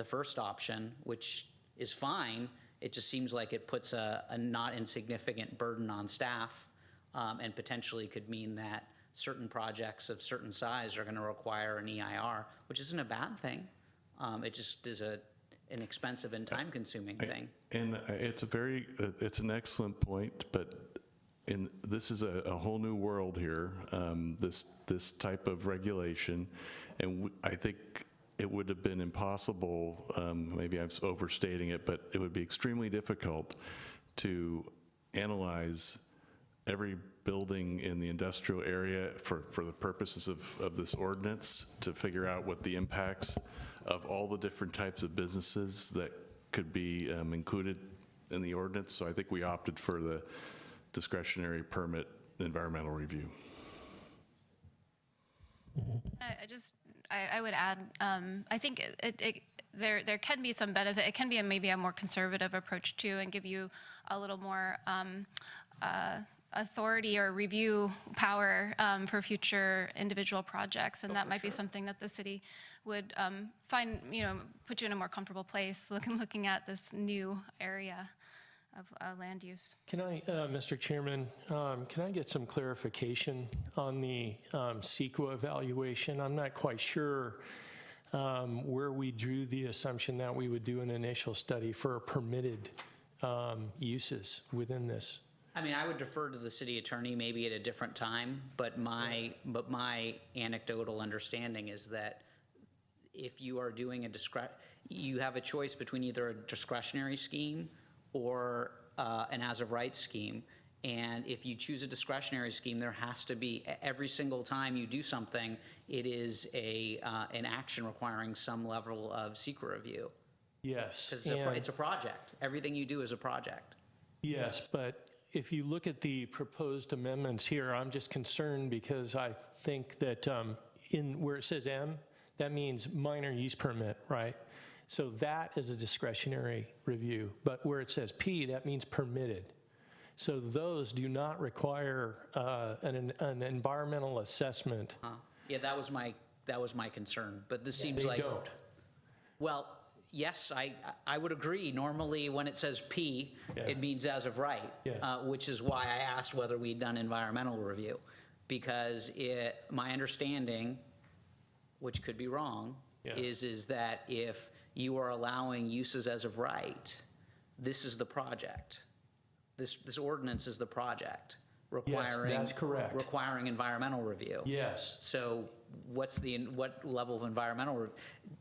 first option, which is fine. It just seems like it puts a not insignificant burden on staff, and potentially could mean that certain projects of certain size are going to require an EIR, which isn't a bad thing. It just is an expensive and time-consuming thing. and it's an excellent point, but this is a whole new world here, this type of regulation, and I think it would have been impossible, maybe I'm overstating it, but it would be extremely difficult to analyze every building in the industrial area for the purposes of this ordinance, to figure out what the impacts of all the different types of businesses that could be included in the ordinance. So I think we opted for the discretionary permit environmental review. I would add, I think there can be some benefit. It can be maybe a more conservative approach too, and give you a little more authority or review power for future individual projects, and that might be something that the city would find, put you in a more comfortable place looking at this new area of land use. Can I, Mr. Chairman, can I get some clarification on the CEQA evaluation? I'm not quite sure where we drew the assumption that we would do an initial study for permitted uses within this. I mean, I would defer to the city attorney maybe at a different time, but my anecdotal understanding is that if you are doing you have a choice between either a discretionary scheme or an as-of-right scheme. And if you choose a discretionary scheme, there has to be, every single time you do something, it is an action requiring some level of CEQA review. Yes. Because it's a project. Everything you do is a project. Yes, but if you look at the proposed amendments here, I'm just concerned because I think that in where it says M, that means minor use permit, right? So that is a discretionary review. But where it says P, that means permitted. So those do not require an environmental assessment. Yeah, that was my concern. But this seems They like don't. Well, yes, I would agree. Normally, when it says P, it means as of right, which is why I asked whether we'd done environmental review, because my understanding, which could be wrong, is that if you are allowing uses as of right, this is the project. This ordinance is the project requiring, yes, that's correct. Requiring environmental review. Yes. So what level of environmental?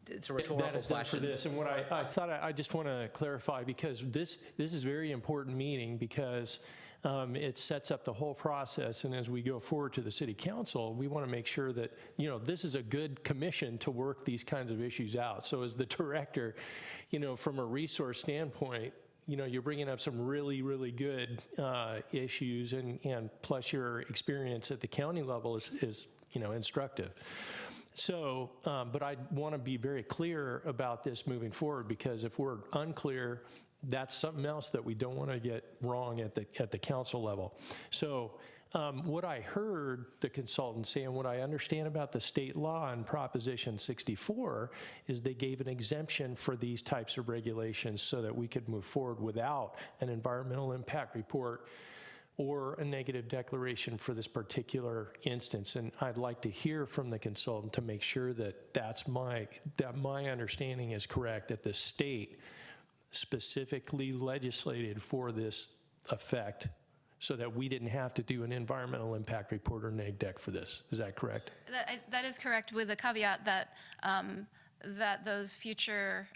It's a rhetorical that is done question. for this, and what I thought I just want to clarify, because this is a very important meeting, because it sets up the whole process, and as we go forward to the city council, we want to make sure that this is a good commission to work these kinds of issues out. So as the director, from a resource standpoint, you're bringing up some really, really good issues, and plus your experience at the county level is instructive. So, but I want to be very clear about this moving forward, because if we're unclear, that's something else that we don't want to get wrong at the council level. So what I heard the consultant say, and what I understand about the state law on Proposition 64, is they gave an exemption for these types of regulations so that we could move forward without an environmental impact report or a negative declaration for this particular instance. And I'd like to hear from the consultant to make sure that that my understanding is correct, that the state specifically legislated for this effect so that we didn't have to do an environmental impact report or neg deck for this. Is that correct? That is correct, with the caveat that that those future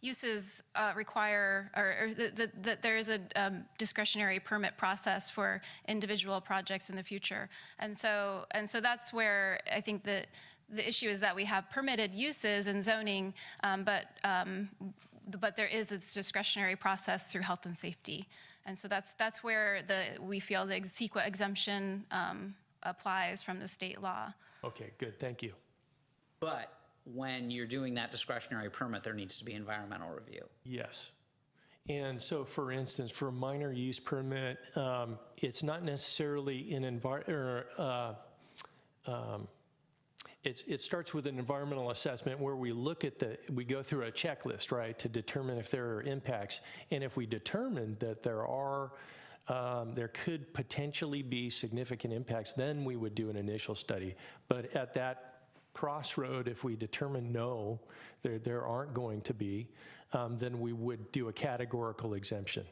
uses require, or that there is a discretionary permit process for individual projects in the future. And so that's where I think the issue is that we have permitted uses in zoning, but there is this discretionary process through health and safety. And so that's where we feel the CEQA exemption applies from the state law. Okay, good, thank you. But when you're doing that discretionary permit, there needs to be environmental review. Yes. And so, for instance, for a minor use permit, it's not necessarily it starts with an environmental assessment where we look at we go through a checklist, right, to determine if there are impacts. And if we determine that there could potentially be significant impacts, then we would do an initial study. But at that crossroad, if we determine no, there aren't going to be, then we would do a categorical exemption.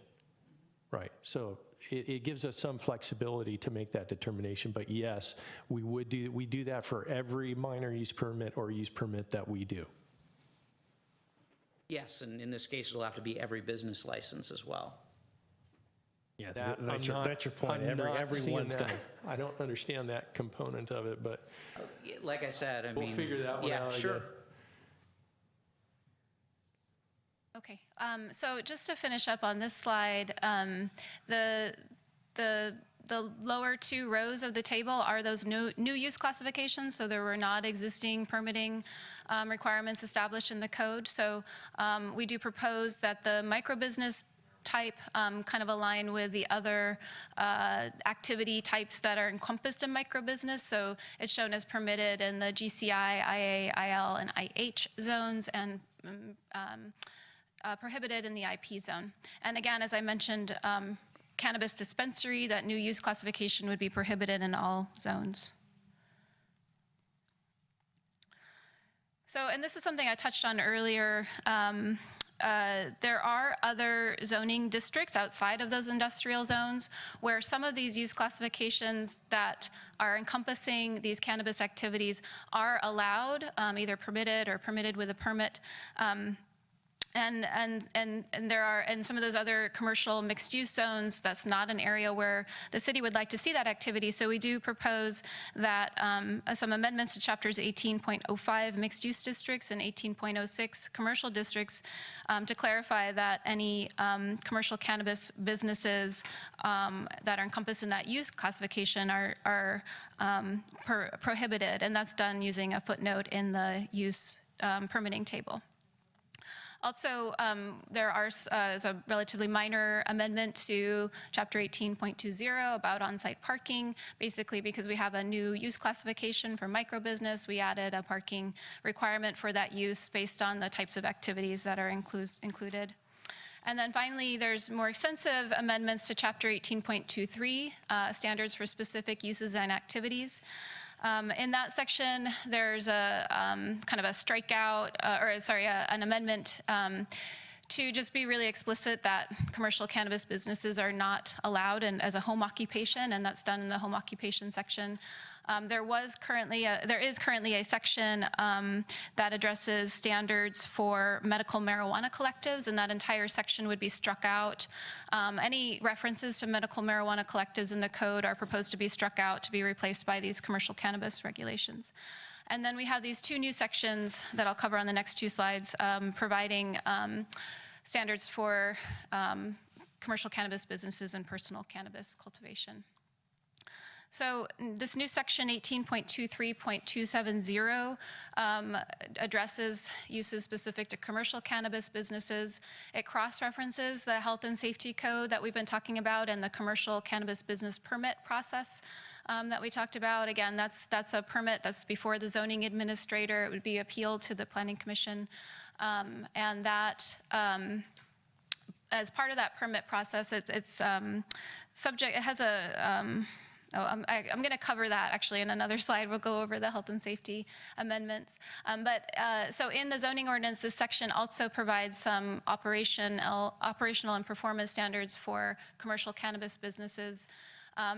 Right, so it gives us some flexibility to make that determination, but yes, we do that for every minor use permit or use permit that we do. Yes, and in this case, it'll have to be every business license as well. Yeah, That's your point. Everyone's done. I don't understand that component of it, but Like I said, I mean. we'll figure that one out, I sure. guess. Okay, so just to finish up on this slide, the lower two rows of the table are those new use classifications, so there were not existing permitting requirements established in the code. So we do propose that the microbusiness type kind of align with the other activity types that are encompassed in microbusiness. So it's shown as permitted in the GCI, IA, IL, and IH zones, and prohibited in the IP zone. And again, as I mentioned, cannabis dispensary, that new use classification would be prohibited in all zones. So, and this is something I touched on earlier. There are other zoning districts outside of those industrial zones where some of these use classifications that are encompassing these cannabis activities are allowed, either permitted or permitted with a permit. And there are, in some of those other commercial mixed-use zones, that's not an area where the city would like to see that activity. So we do propose that some amendments to chapters 18.05 mixed-use districts and 18.06 commercial districts to clarify that any commercial cannabis businesses that are encompassed in that use classification are prohibited, and that's done using a footnote in the use permitting table. Also, there is a relatively minor amendment to Chapter 18.20 about on-site parking. Basically, because we have a new use classification for microbusiness, we added a parking requirement for that use based on the types of activities that are included. And then finally, there's more extensive amendments to Chapter 18.23, standards for specific uses and activities. In that section, there's a kind of a strikeout, an amendment to just be really explicit that commercial cannabis businesses are not allowed as a home occupation, and that's done in the home occupation section. There is currently a section that addresses standards for medical marijuana collectives, and that entire section would be struck out. Any references to medical marijuana collectives in the code are proposed to be struck out to be replaced by these commercial cannabis regulations. And then we have these two new sections that I'll cover on the next two slides, providing standards for commercial cannabis businesses and personal cannabis cultivation. So this new section 18.23.270 addresses uses specific to commercial cannabis businesses. It cross-references the health and safety code that we've been talking about and the commercial cannabis business permit process that we talked about. Again, that's a permit that's before the zoning administrator. It would be appealed to the Planning Commission. And that, as part of that permit process, it's subject, it has a, I'm going to cover that actually in another slide. We'll go over the health and safety amendments. So in the zoning ordinance, this section also provides some operational and performance standards for commercial cannabis businesses.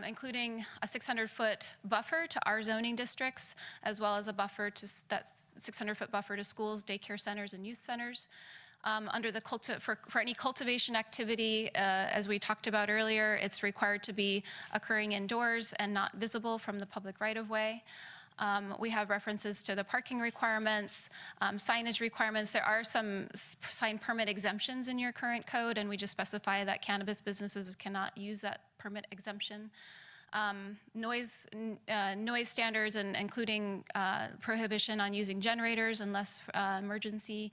including a 600-foot buffer to our zoning districts, as well as a buffer to that 600-foot buffer to schools, daycare centers, and youth centers. Under the for any cultivation activity, as we talked about earlier, it's required to be occurring indoors and not visible from the public right-of-way. We have references to the parking requirements, signage requirements. There are some sign permit exemptions in your current code, and we just specify that cannabis businesses cannot use that permit exemption. Noise standards, and including prohibition on using generators unless emergency.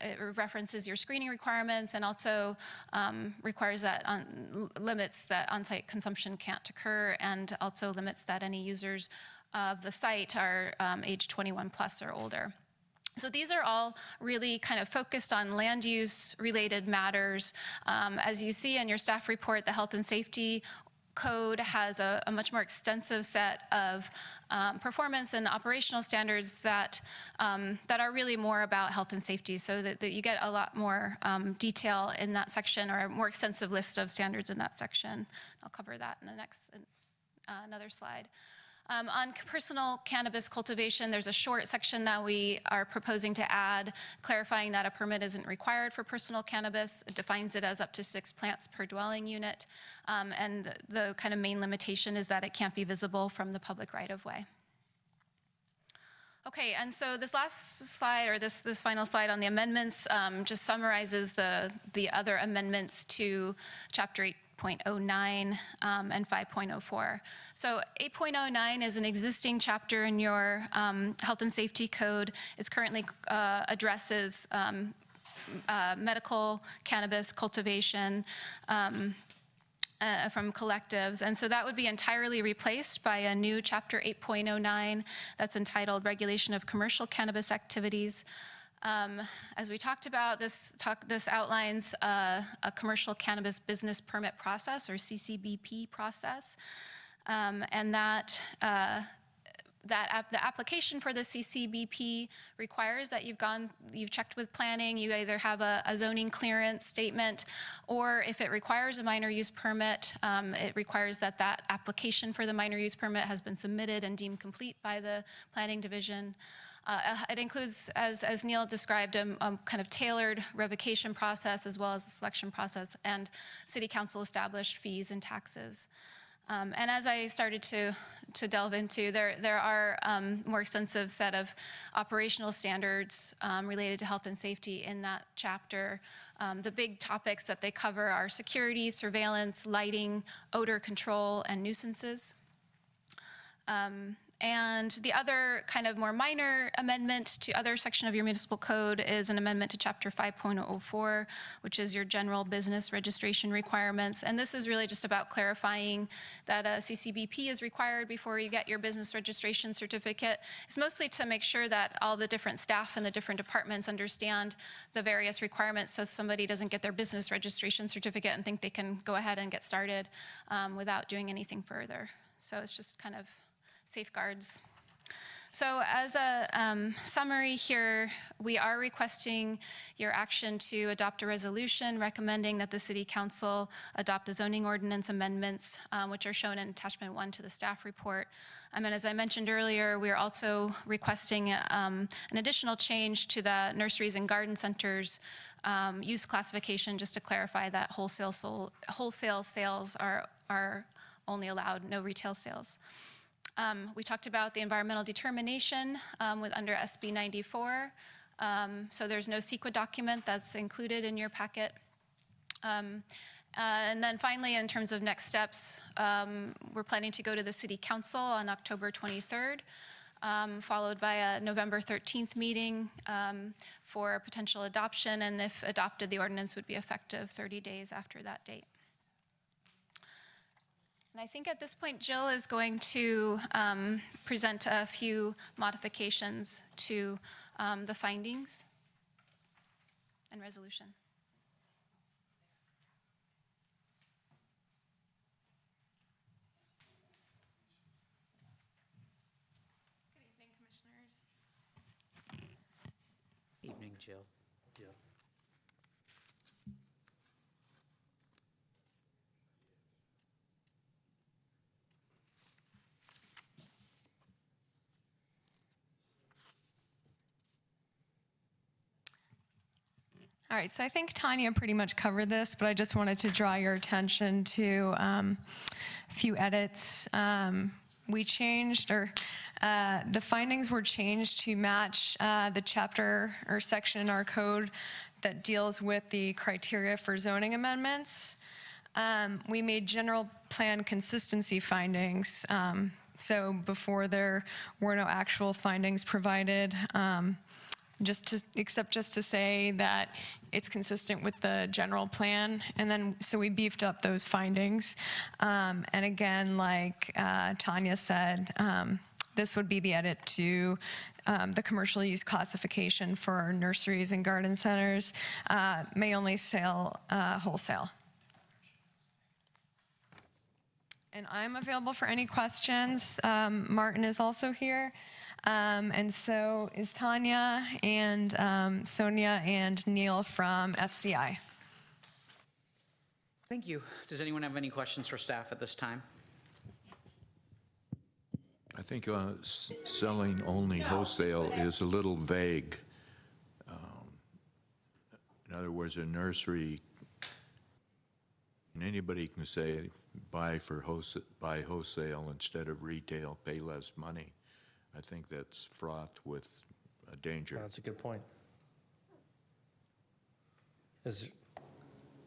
It references your screening requirements, and also requires that limits that on-site consumption can't occur, and also limits that any users of the site are age 21 plus or older. So these are all really kind of focused on land use related matters. As you see in your staff report, the health and safety code has a much more extensive set of performance and operational standards that are really more about health and safety, so that you get a lot more detail in that section, or a more extensive list of standards in that section. I'll cover that in the next another slide. On personal cannabis cultivation, there's a short section that we are proposing to add, clarifying that a permit isn't required for personal cannabis. It defines it as up to 6 plants per dwelling unit. And the kind of main limitation is that it can't be visible from the public right-of-way. Okay, and so this last slide, or this final slide on the amendments, just summarizes the other amendments to Chapter 8.09 and 5.04. So 8.09 is an existing chapter in your health and safety code. It's currently addresses medical cannabis cultivation from collectives. And so that would be entirely replaced by a new Chapter 8.09 that's entitled Regulation of Commercial Cannabis Activities. As we talked about, this outlines a commercial cannabis business permit process, or CCBP process, and the application for the CCBP requires that you've checked with planning, you either have a zoning clearance statement, or if it requires a minor use permit, it requires that application for the minor use permit has been submitted and deemed complete by the planning division. It includes, as Neil described, a kind of tailored revocation process, as well as a selection process, and city council established fees and taxes. And as I started to delve into, there are more extensive set of operational standards related to health and safety in that chapter. The big topics that they cover are security, surveillance, lighting, odor control, and nuisances. And the other kind of more minor amendment to other section of your municipal code is an amendment to Chapter 5.04, which is your general business registration requirements. And this is really just about clarifying that a CCBP is required before you get your business registration certificate. It's mostly to make sure that all the different staff and the different departments understand the various requirements, so somebody doesn't get their business registration certificate and think they can go ahead and get started without doing anything further. So it's just kind of safeguards. So as a summary here, we are requesting your action to adopt a resolution recommending that the City Council adopt the zoning ordinance amendments, which are shown in attachment 1 to the staff report. And as I mentioned earlier, we are also requesting an additional change to the nurseries and garden centers use classification, just to clarify that wholesale sales are only allowed, no retail sales. We talked about the environmental determination under SB 94. So there's no CEQA document that's included in your packet. And then finally, in terms of next steps, we're planning to go to the City Council on October 23rd, followed by a November 13th meeting for potential adoption. And if adopted, the ordinance would be effective 30 days after that date. And I think at this point, Jill is going to present a few modifications to the findings and resolution. Good evening, Commissioners. Evening, Jill. All right, so I think Tanya pretty much covered this, but I just wanted to draw your attention to a few edits. We changed, or the findings were changed to match the chapter or section in our code that deals with the criteria for zoning amendments. We made general plan consistency findings. So before there were no actual findings provided, just to say that it's consistent with the general plan. And then, so we beefed up those findings. And again, like Tanya said, this would be the edit to the commercial use classification for nurseries and garden centers, may only sell wholesale. And I'm available for any questions. Martin is also here. And so is Tanya and Sonia and Neil from SCI. Thank you. Does anyone have any questions for staff at this time? I think selling only wholesale is a little vague. In other words, a nursery, and anybody can say buy wholesale instead of retail, pay less money. I think that's fraught with a danger. That's a good point.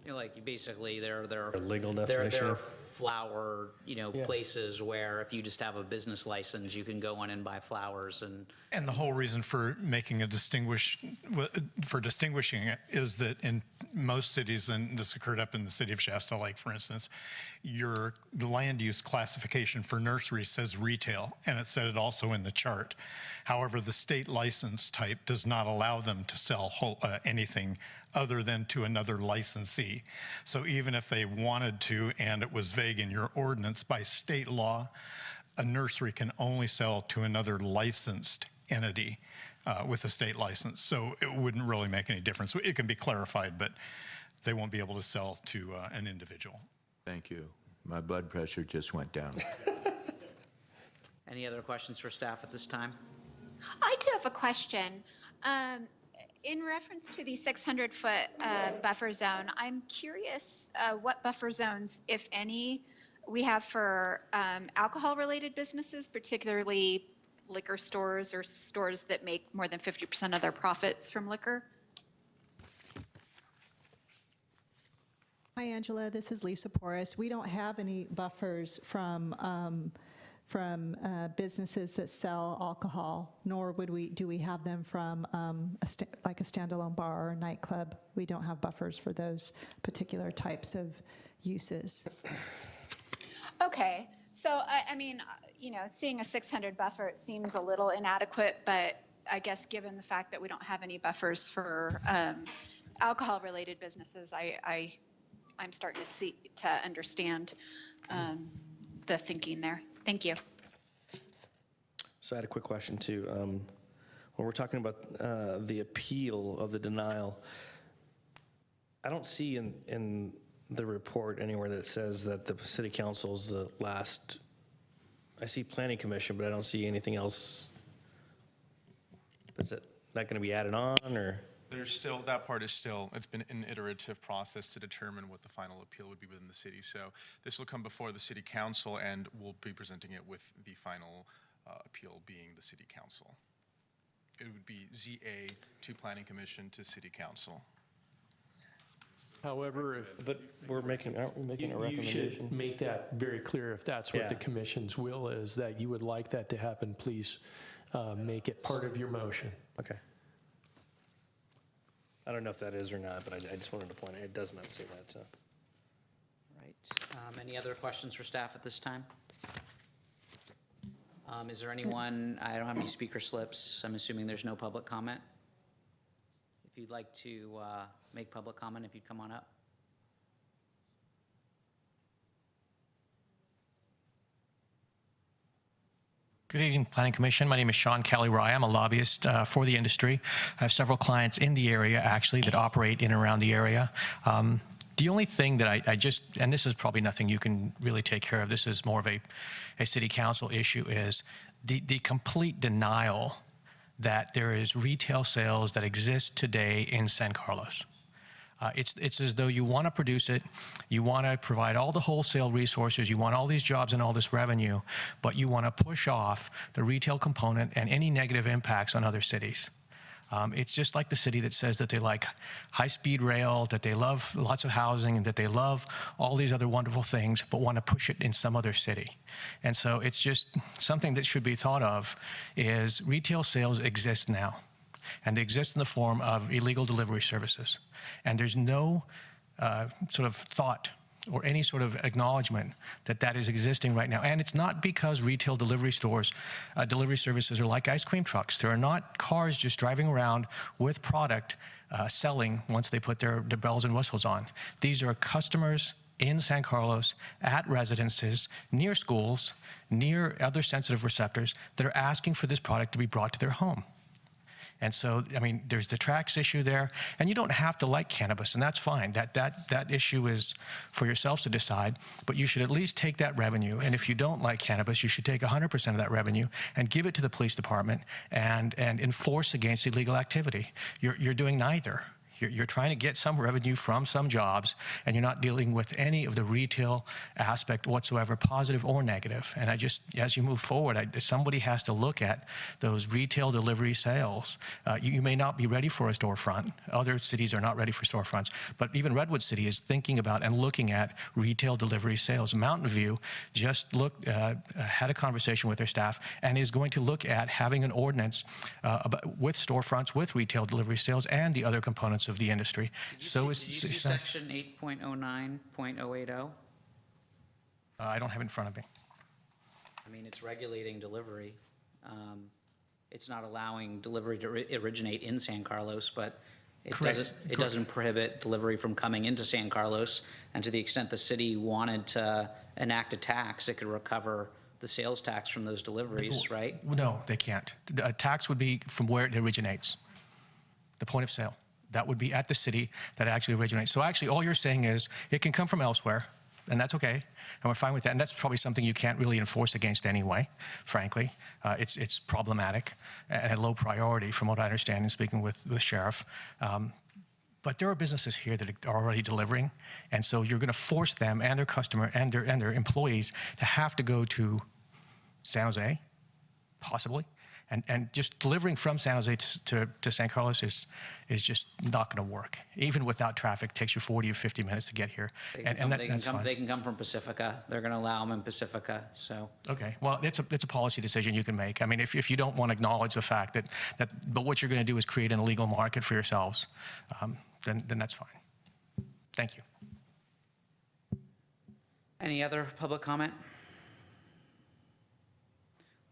Like basically, there are A legal there definition are of- flower places where if you just have a business license, you can go in and buy flowers And the whole reason for making a distinguishing it is that in most cities, and this occurred up in the city of Shasta Lake, for instance, the land use classification for nursery says retail, and it said it also in the chart. However, the state license type does not allow them to sell anything other than to another licensee. So even if they wanted to, and it was vague in your ordinance, by state law, a nursery can only sell to another licensed entity with a state license. So it wouldn't really make any difference. It can be clarified, but they won't be able to sell to an individual. Thank you. My blood pressure just went down. Any other questions for staff at this time? I do have a question. In reference to the 600-foot buffer zone, I'm curious what buffer zones, if any, we have for alcohol-related businesses, particularly liquor stores or stores that make more than 50% of their profits from liquor. Hi, Angela. This is Lisa Porras. We don't have any buffers from businesses that sell alcohol, nor do we have them from like a standalone bar or nightclub. We don't have buffers for those particular types of uses. Okay, so I mean, seeing a 600 buffer, it seems a little inadequate, but I guess given the fact that we don't have any buffers for alcohol-related businesses, I'm starting to understand the thinking there. Thank you. So I had a quick question too. When we're talking about the appeal of the denial, I don't see in the report anywhere that says that the city council is the last. I see planning commission, but I don't see anything else. Is that going to be added on, or? There's still, that part is still, it's been an iterative process to determine what the final appeal would be within the city. So this will come before the city council, and we'll be presenting it with the final appeal being the city council. It would be ZA to planning commission to city council. However, But aren't we making a you recommendation? should make that very clear. If that's what the Yeah. commission's will is, that you would like that to happen, please make it part of your motion. Okay. I don't know if that is or not, but I just wanted to point out, it does not say that, so. Right. Any other questions for staff at this time? Is there anyone, I don't have any speaker slips. I'm assuming there's no public comment. If you'd like to make public comment, if you'd come on up. Good evening, Planning Commission. My name is Sean Kelly-Rye. I'm a lobbyist for the industry. I have several clients in the area, actually, that operate in and around the area. The only thing that I just, and this is probably nothing you can really take care of, this is more of a city council issue, is the complete denial that there is retail sales that exist today in San Carlos. It's as though you want to produce it, you want to provide all the wholesale resources, you want all these jobs and all this revenue, but you want to push off the retail component and any negative impacts on other cities. It's just like the city that says that they like high-speed rail, that they love lots of housing, and that they love all these other wonderful things, but want to push it in some other city. And so it's just something that should be thought of is retail sales exist now, and they exist in the form of illegal delivery services. And there's no sort of thought or any sort of acknowledgement that that is existing right now. And it's not because retail delivery stores, delivery services are like ice cream trucks. There are not cars just driving around with product selling once they put their bells and whistles on. These are customers in San Carlos at residences, near schools, near other sensitive receptors that are asking for this product to be brought to their home. And so, I mean, there's the tax issue there, and you don't have to like cannabis, and that's fine. That issue is for yourselves to decide, but you should at least take that revenue, and if you don't like cannabis, you should take 100% of that revenue and give it to the police department and enforce against illegal activity. You're doing neither. You're trying to get some revenue from some jobs, and you're not dealing with any of the retail aspect whatsoever, positive or negative. And I just, as you move forward, somebody has to look at those retail delivery sales. You may not be ready for a storefront. Other cities are not ready for storefronts. But even Redwood City is thinking about and looking at retail delivery sales. Mountain View just had a conversation with their staff and is going to look at having an ordinance with storefronts, with retail delivery sales, and the other components of the industry. Did you see section 8.09.080? I don't have it in front of me. I mean, it's regulating delivery. It's not allowing delivery to originate in San Carlos, but it doesn't prohibit delivery from coming into San Carlos. And to the extent the city wanted to enact a tax, it could recover the sales tax from those deliveries, right? No, they can't. A tax would be from where it originates, the point of sale. That would be at the city that actually originates. So actually, all you're saying is it can come from elsewhere, and that's okay, and we're fine with that. And that's probably something you can't really enforce against anyway, frankly. It's problematic and a low priority from what I understand in speaking with the sheriff. But there are businesses here that are already delivering, and so you're going to force them and their customer and their employees to have to go to San Jose, possibly. And just delivering from San Jose to San Carlos is just not going to work. Even without traffic, it takes you 40 or 50 minutes to get here. They can come from Pacifica. They're going to allow them in Pacifica, so. Okay, well, it's a policy decision you can make. I mean, if you don't want to acknowledge the fact but what you're going to do is create an illegal market for yourselves, then that's fine. Thank you. Any other public comment?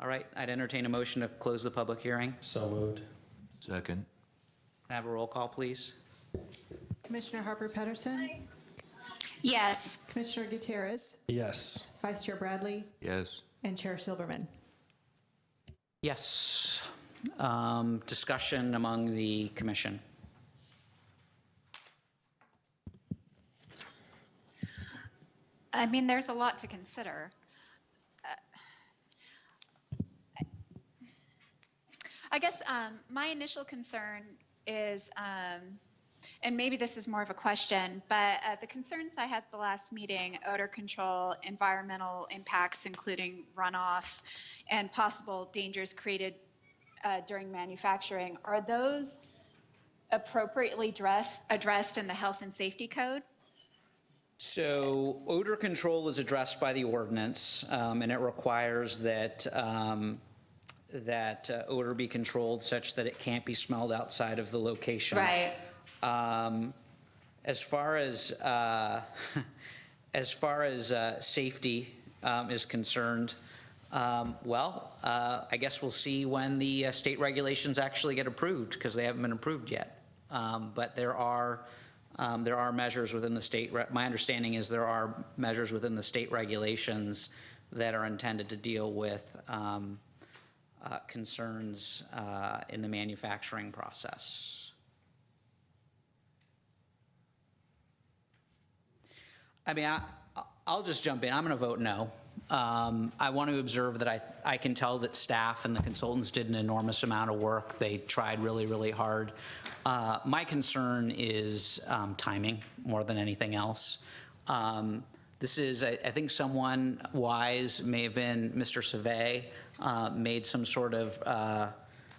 All right, I'd entertain a motion to close the public hearing. So moved. Second. Can I have a roll call, please? Commissioner Harper Pedersen, Yes. Commissioner Gutierrez, Yes. Vice Chair Bradley, Yes. and Chair Silverman. Yes. Discussion among the commission. I mean, there's a lot to consider. I guess my initial concern is, and maybe this is more of a question, but the concerns I had at the last meeting, odor control, environmental impacts, including runoff, and possible dangers created during manufacturing, are those appropriately addressed in the health and safety code? So odor control is addressed by the ordinance, and it requires that odor be controlled such that it can't be smelled outside of the location. Right. As far as safety is concerned, I guess we'll see when the state regulations actually get approved, because they haven't been approved yet. But there are measures within the state. My understanding is there are measures within the state regulations that are intended to deal with concerns in the manufacturing process. I mean, I'll just jump in. I'm going to vote no. I want to observe that I can tell that staff and the consultants did an enormous amount of work. They tried really, really hard. My concern is timing more than anything else. This is, I think someone wise, may have been Mr. Savay, made some sort of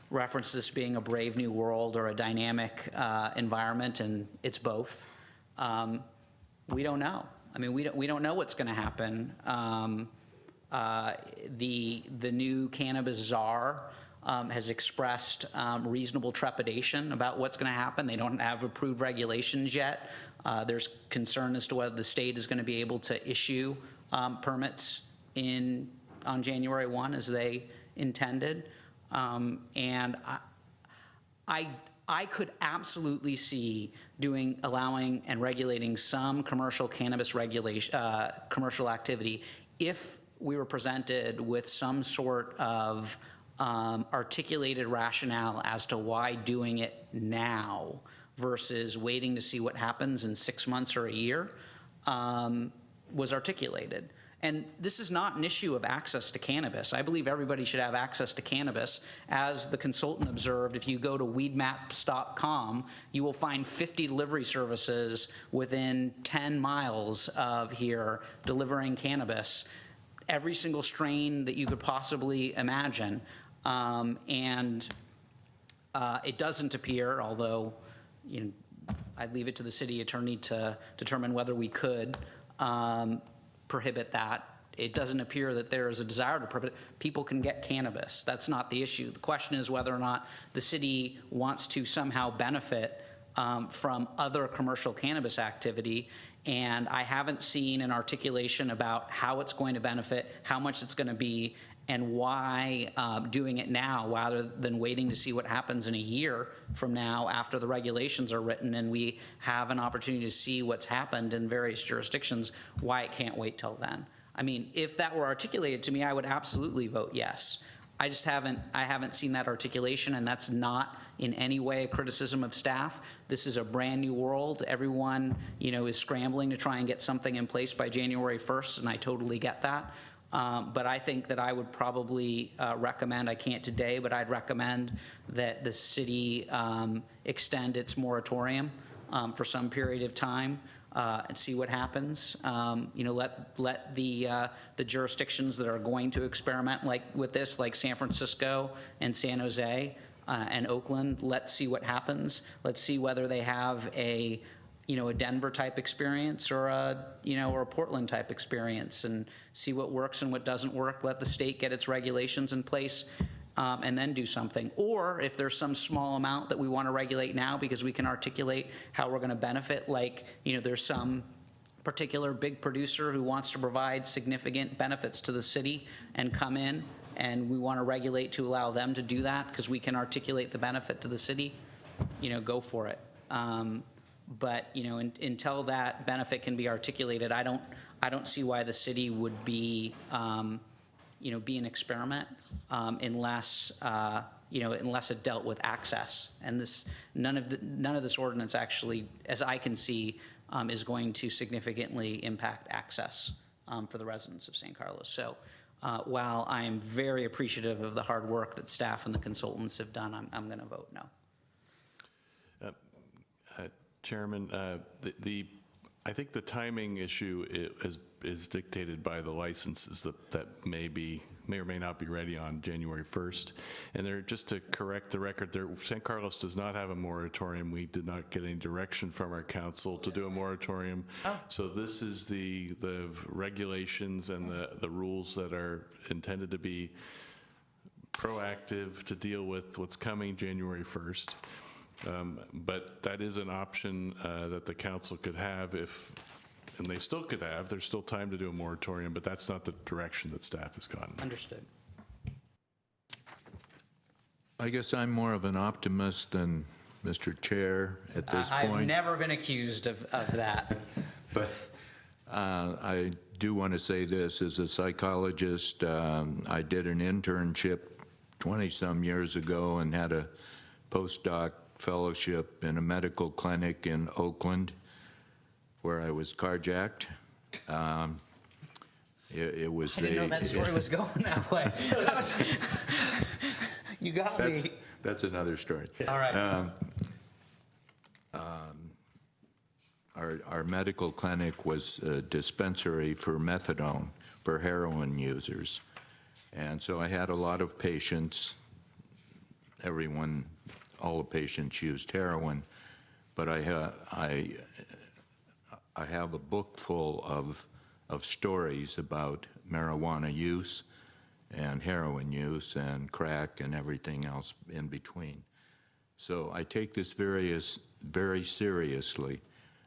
reference to this being a brave new world or a dynamic environment, and it's both. We don't know. I mean, we don't know what's going to happen. The new cannabis czar has expressed reasonable trepidation about what's going to happen. They don't have approved regulations yet. There's concern as to whether the state is going to be able to issue permits on January 1 as they intended. And I could absolutely see allowing and regulating some commercial cannabis commercial activity if we were presented with some sort of articulated rationale as to why doing it now versus waiting to see what happens in 6 months or a year was articulated. And this is not an issue of access to cannabis. I believe everybody should have access to cannabis. As the consultant observed, if you go to weedmaps.com, you will find 50 delivery services within 10 miles of here delivering cannabis, every single strain that you could possibly imagine. It doesn't appear, although I'd leave it to the city attorney to determine whether we could prohibit that. It doesn't appear that there is a desire to prohibit it. People can get cannabis. That's not the issue. The question is whether or not the city wants to somehow benefit from other commercial cannabis activity. And I haven't seen an articulation about how it's going to benefit, how much it's going to be, and why doing it now rather than waiting to see what happens in a year from now after the regulations are written and we have an opportunity to see what's happened in various jurisdictions, why it can't wait till then. I mean, if that were articulated to me, I would absolutely vote yes. I haven't seen that articulation, and that's not in any way a criticism of staff. This is a brand new world. Everyone, is scrambling to try and get something in place by January 1st, and I totally get that. But I think that I would probably recommend, I can't today, but I'd recommend that the city extend its moratorium for some period of time and see what happens. Let the jurisdictions that are going to experiment with this, like San Francisco and San Jose and Oakland, let's see what happens. Let's see whether they have a Denver type experience or a Portland type experience, and see what works and what doesn't work. Let the state get its regulations in place and then do something. Or if there's some small amount that we want to regulate now because we can articulate how we're going to benefit, there's some particular big producer who wants to provide significant benefits to the city and come in, and we want to regulate to allow them to do that because we can articulate the benefit to the city, go for it. But until that benefit can be articulated, I don't see why the city would be be an experiment unless it dealt with access. And none of this ordinance actually, as I can see, is going to significantly impact access for the residents of San Carlos. So while I am very appreciative of the hard work that staff and the consultants have done, I'm going to vote no. Chairman, I think the timing issue is dictated by the licenses that may or may not be ready on January 1st. And just to correct the record, San Carlos does not have a moratorium. We did not get any direction from our council to do a moratorium. Oh. So this is the regulations and the rules that are intended to be proactive to deal with what's coming January 1st. But that is an option that the council could have and they still could have. There's still time to do a moratorium, but that's not the direction that staff has gotten. Understood. I guess I'm more of an optimist than Mr. Chair at this point. I've never been accused of that. But I do want to say this. As a psychologist, I did an internship 20-some years ago and had a postdoc fellowship in a medical clinic in Oakland where I was carjacked. It was I didn't know that story was going that way. You got me. That's another story. All right. Our medical clinic was a dispensary for methadone for heroin users. And so I had a lot of patients. All the patients used heroin, but I have a book full of stories about marijuana use and heroin use and crack and everything else in between. So I take this very seriously.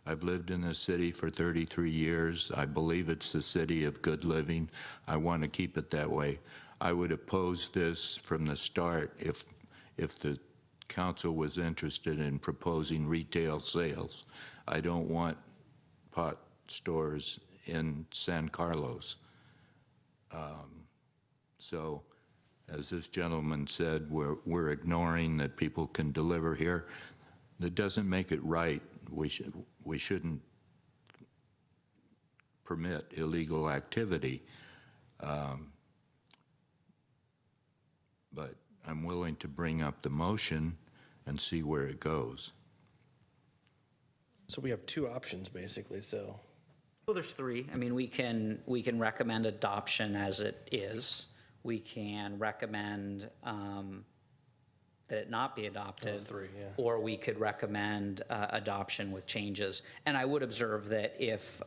I've lived in this city for 33 years. I believe it's the city of good living. I want to keep it that way. I would oppose this from the start if the council was interested in proposing retail sales. I don't want pot stores in San Carlos. So, as this gentleman said, we're ignoring that people can deliver here. That doesn't make it right. We shouldn't permit illegal activity. But I'm willing to bring up the motion and see where it goes. So we have two options, basically, so. Well, there's three. I mean, we can recommend adoption as it is. We can recommend that it not be adopted. Three, yeah. Or we could recommend adoption with changes. And I would observe that if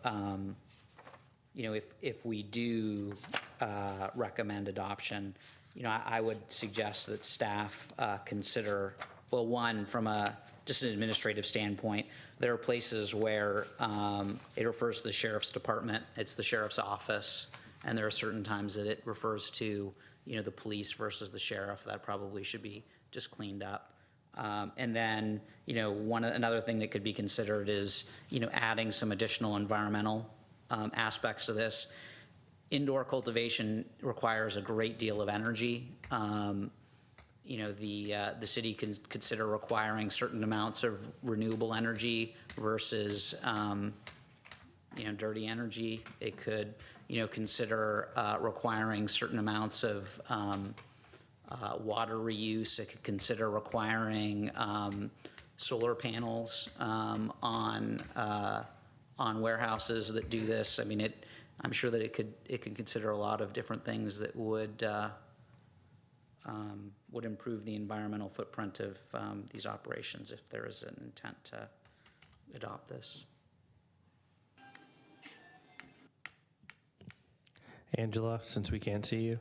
we do recommend adoption, I would suggest that staff consider, well, one, from just an administrative standpoint, there are places where it refers to the sheriff's department, it's the sheriff's office, and there are certain times that it refers to, the police versus the sheriff. That probably should be just cleaned up. And then, another thing that could be considered is, adding some additional environmental aspects to this. Indoor cultivation requires a great deal of energy. The city can consider requiring certain amounts of renewable energy versus, dirty energy. It could, consider requiring certain amounts of water reuse. It could consider requiring solar panels on warehouses that do this. I mean, I'm sure that it could consider a lot of different things that would improve the environmental footprint of these operations if there is an intent to adopt this. Angela, since we can't see you.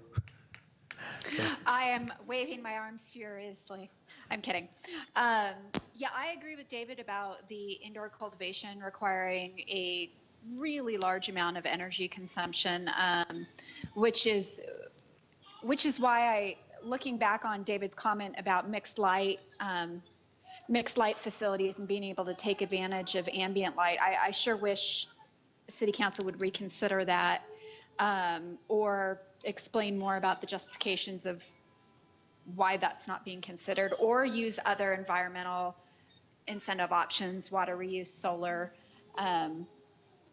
I am waving my arms furiously. I'm kidding. Yeah, I agree with David about the indoor cultivation requiring a really large amount of energy consumption, which is why looking back on David's comment about mixed light facilities and being able to take advantage of ambient light, I sure wish City Council would reconsider that, or explain more about the justifications of why that's not being considered, or use other environmental incentive options, water reuse, solar,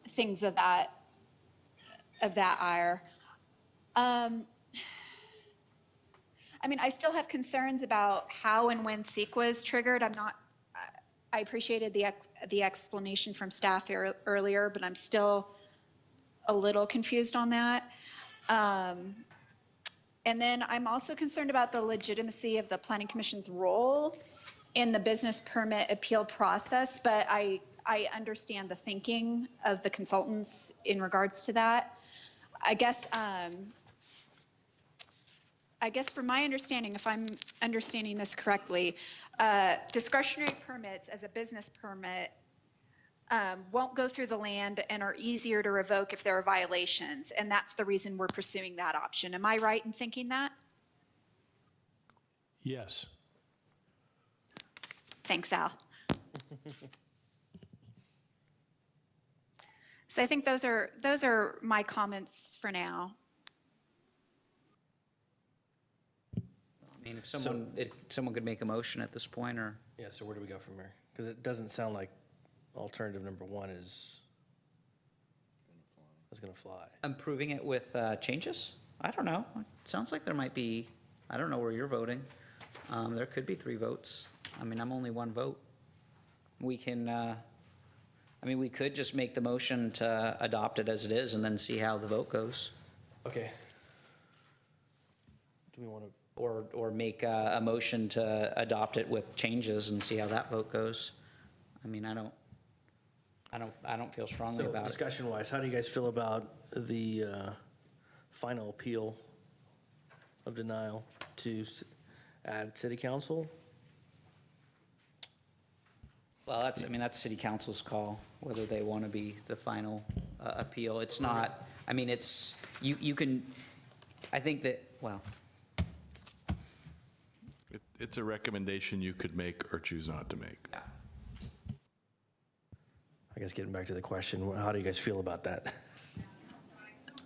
things of that ire. I mean, I still have concerns about how and when CEQA is triggered. I appreciated the explanation from staff earlier, but I'm still a little confused on that. And then I'm also concerned about the legitimacy of the Planning Commission's role in the business permit appeal process, but I understand the thinking of the consultants in regards to that. I guess from my understanding, if I'm understanding this correctly, discretionary permits as a business permit won't go through the land and are easier to revoke if there are violations. And that's the reason we're pursuing that option. Am I right in thinking that? Yes. Thanks, Al. So I think those are my comments for now. I mean, if someone could make a motion at this point, or Yeah, so where do we go from here? Because it doesn't sound like alternative number one is is going to fly. Improving it with changes? I don't know. It sounds like there might be, I don't know where you're voting. There could be 3 votes. I mean, I'm only 1 vote. We can, we could just make the motion to adopt it as it is and then see how the vote goes. Okay. Do we want to? Or make a motion to adopt it with changes and see how that vote goes. I mean, I don't feel strongly So about it. discussion-wise, how do you guys feel about the final appeal of denial to add city council? Well, that's city council's call, whether they want to be the final appeal. It's not, you can, I think that, well, It's a recommendation you could make or choose not to make. yeah. I guess getting back to the question, how do you guys feel about that?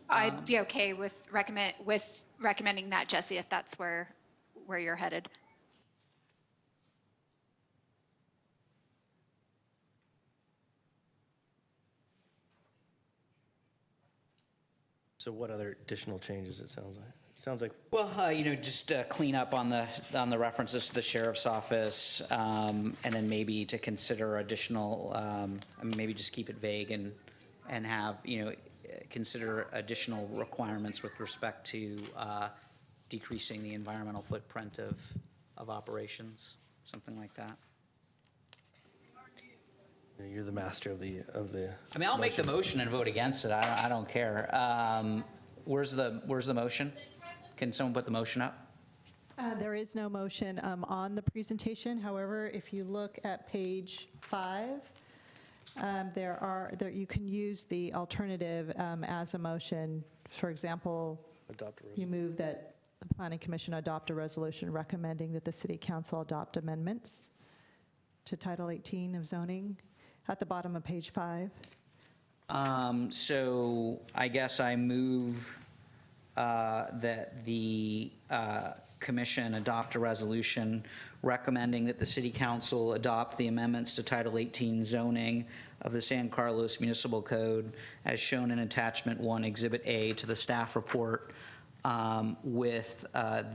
I'd be okay with recommending that, Jesse, if that's where you're headed. So what other additional changes it sounds like? It sounds like, Well, just clean up on the references to the sheriff's office, and then maybe to consider additional, maybe just keep it vague and have, consider additional requirements with respect to decreasing the environmental footprint of operations, something like that. you're the master of the. I'll make the motion and vote against it. I don't care. Where's the motion? Can someone put the motion up? There is no motion on the presentation. However, if you look at page 5, you can use the alternative as a motion. For example, Adopt a you move that the Planning Commission adopt a resolution recommending that the City Council adopt amendments to Title 18 of zoning at the bottom of page 5. So I guess I move that the commission adopt a resolution recommending that the city council adopt the amendments to Title 18 zoning of the San Carlos Municipal Code as shown in Attachment 1, Exhibit A to the staff report, with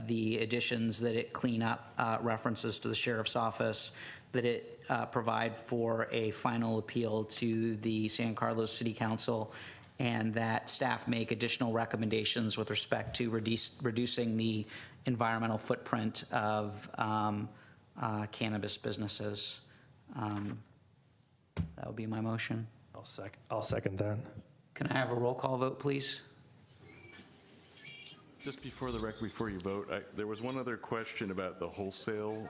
the additions that it clean up references to the sheriff's office, that it provide for a final appeal to the San Carlos City Council, and that staff make additional recommendations with respect to reducing the environmental footprint of cannabis businesses. That would be my motion. I'll second that. Can I have a roll call vote, please? Just before you vote, there was one other question about the wholesale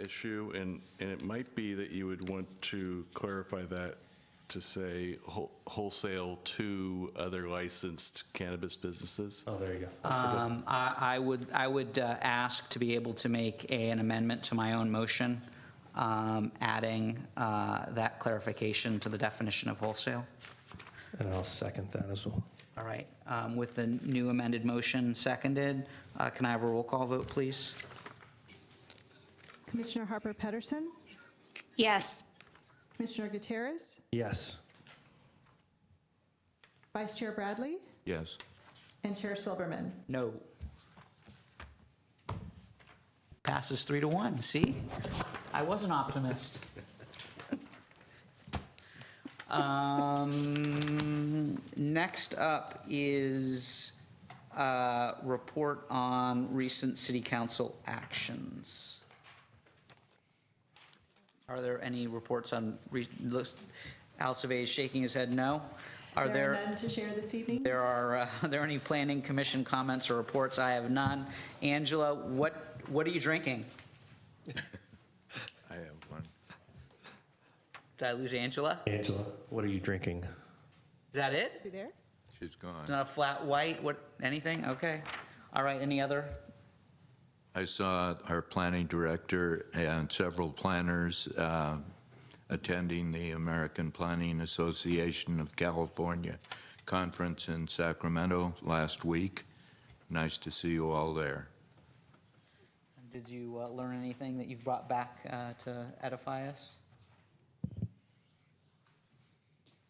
issue, and it might be that you would want to clarify that to say wholesale to other licensed cannabis businesses. Oh, there you go. I would ask to be able to make an amendment to my own motion, adding that clarification to the definition of wholesale. And I'll second that as well. All right, with the new amended motion seconded, can I have a roll call vote, please? Commissioner Harper Pedersen, Yes. Commissioner Gutierrez, Yes. Vice Chair Bradley, Yes. and Chair Silberman. No. Passes 3-1, see? I was an optimist. Next up is report on recent city council actions. Are there any reports on, Al Savay is shaking his head no. Are There are there? none to share this evening. Are there any planning commission comments or reports? I have none. Angela, what are you drinking? I have one. Did I lose Angela? Angela, what are you drinking? Is that it? You there? She's gone. It's not a flat white? Anything? Okay. All right, any other? I saw our planning director and several planners attending the American Planning Association of California conference in Sacramento last week. Nice to see you all there. Did you learn anything that you've brought back to edify us?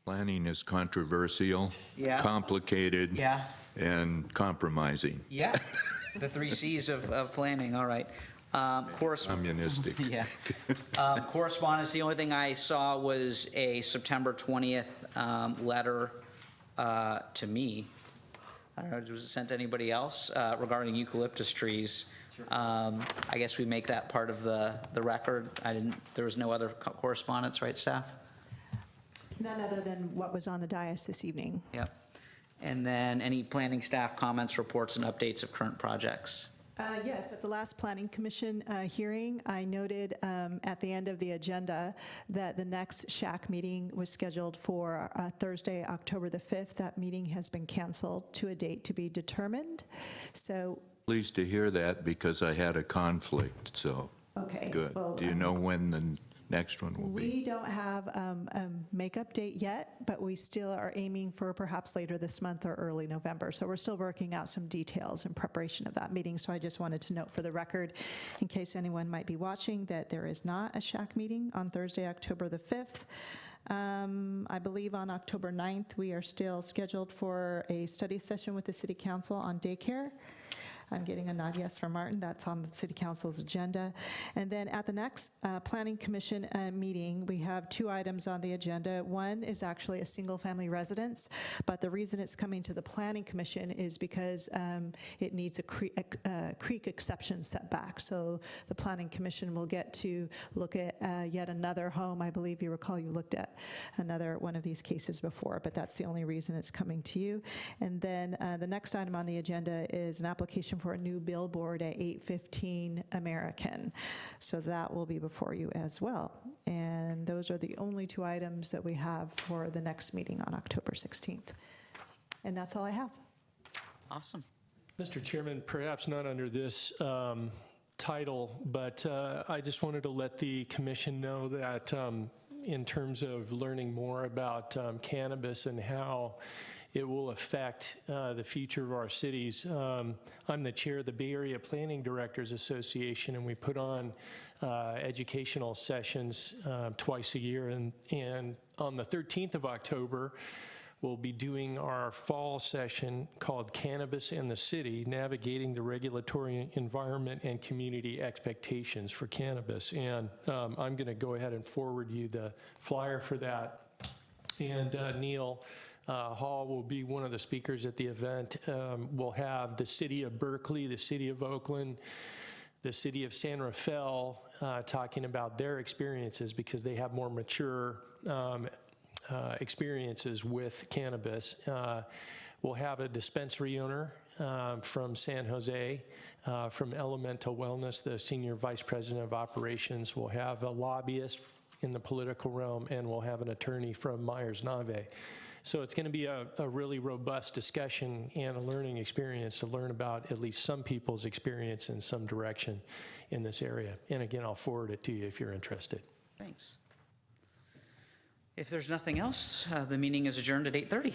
Planning is controversial, Yeah. complicated, Yeah. and compromising, Yeah, the three Cs of planning, all right. communistic. Yeah. Correspondence, the only thing I saw was a September 20th letter to me. I don't know, was it sent to anybody else regarding eucalyptus trees? I guess we make that part of the record. There was no other correspondence, right, staff? None other than what was on the dais this evening. Yep. And then any planning staff comments, reports, and updates of current projects? Yes, at the last Planning Commission hearing, I noted at the end of the agenda that the next SHAC meeting was scheduled for Thursday, October the 5th. That meeting has been canceled to a date to be determined. So, Pleased to hear that because I had a conflict, so okay. good. Well, Do you know when the next one will be? we don't have a makeup date yet, but we still are aiming for perhaps later this month or early November. So we're still working out some details in preparation of that meeting. So I just wanted to note for the record, in case anyone might be watching, that there is not a SHAC meeting on Thursday, October the 5th. I believe on October 9th, we are still scheduled for a study session with the City Council on daycare. I'm getting a nod yes from Martin. That's on the City Council's agenda. And then at the next Planning Commission meeting, we have two items on the agenda. One is actually a single-family residence, but the reason it's coming to the Planning Commission is because it needs a creek exception setback. So the Planning Commission will get to look at yet another home. I believe you recall you looked at another one of these cases before, but that's the only reason it's coming to you. And then the next item on the agenda is an application for a new billboard at 815 American. So that will be before you as well. And those are the only two items that we have for the next meeting on October 16th. And that's all I have. Awesome. Mr. Chairman, perhaps not under this title, but I just wanted to let the commission know that in terms of learning more about cannabis and how it will affect the future of our cities. I'm the chair of the Bay Area Planning Directors Association, and we put on educational sessions twice a year. And on the 13th of October, we'll be doing our fall session called Cannabis and the City, Navigating the Regulatory Environment and Community Expectations for Cannabis. And I'm going to go ahead and forward you the flyer for that. And Neil Hall will be one of the speakers at the event. We'll have the City of Berkeley, the City of Oakland, the City of San Rafael talking about their experiences because they have more mature experiences with cannabis. We'll have a dispensary owner from San Jose, from Elemental Wellness, the Senior Vice President of Operations. We'll have a lobbyist in the political realm, and we'll have an attorney from Myers-Nave. So it's going to be a really robust discussion and a learning experience to learn about at least some people's experience in some direction in this area. And again, I'll forward it to you if you're interested. Thanks. If there's nothing else, the meeting is adjourned at 8:30.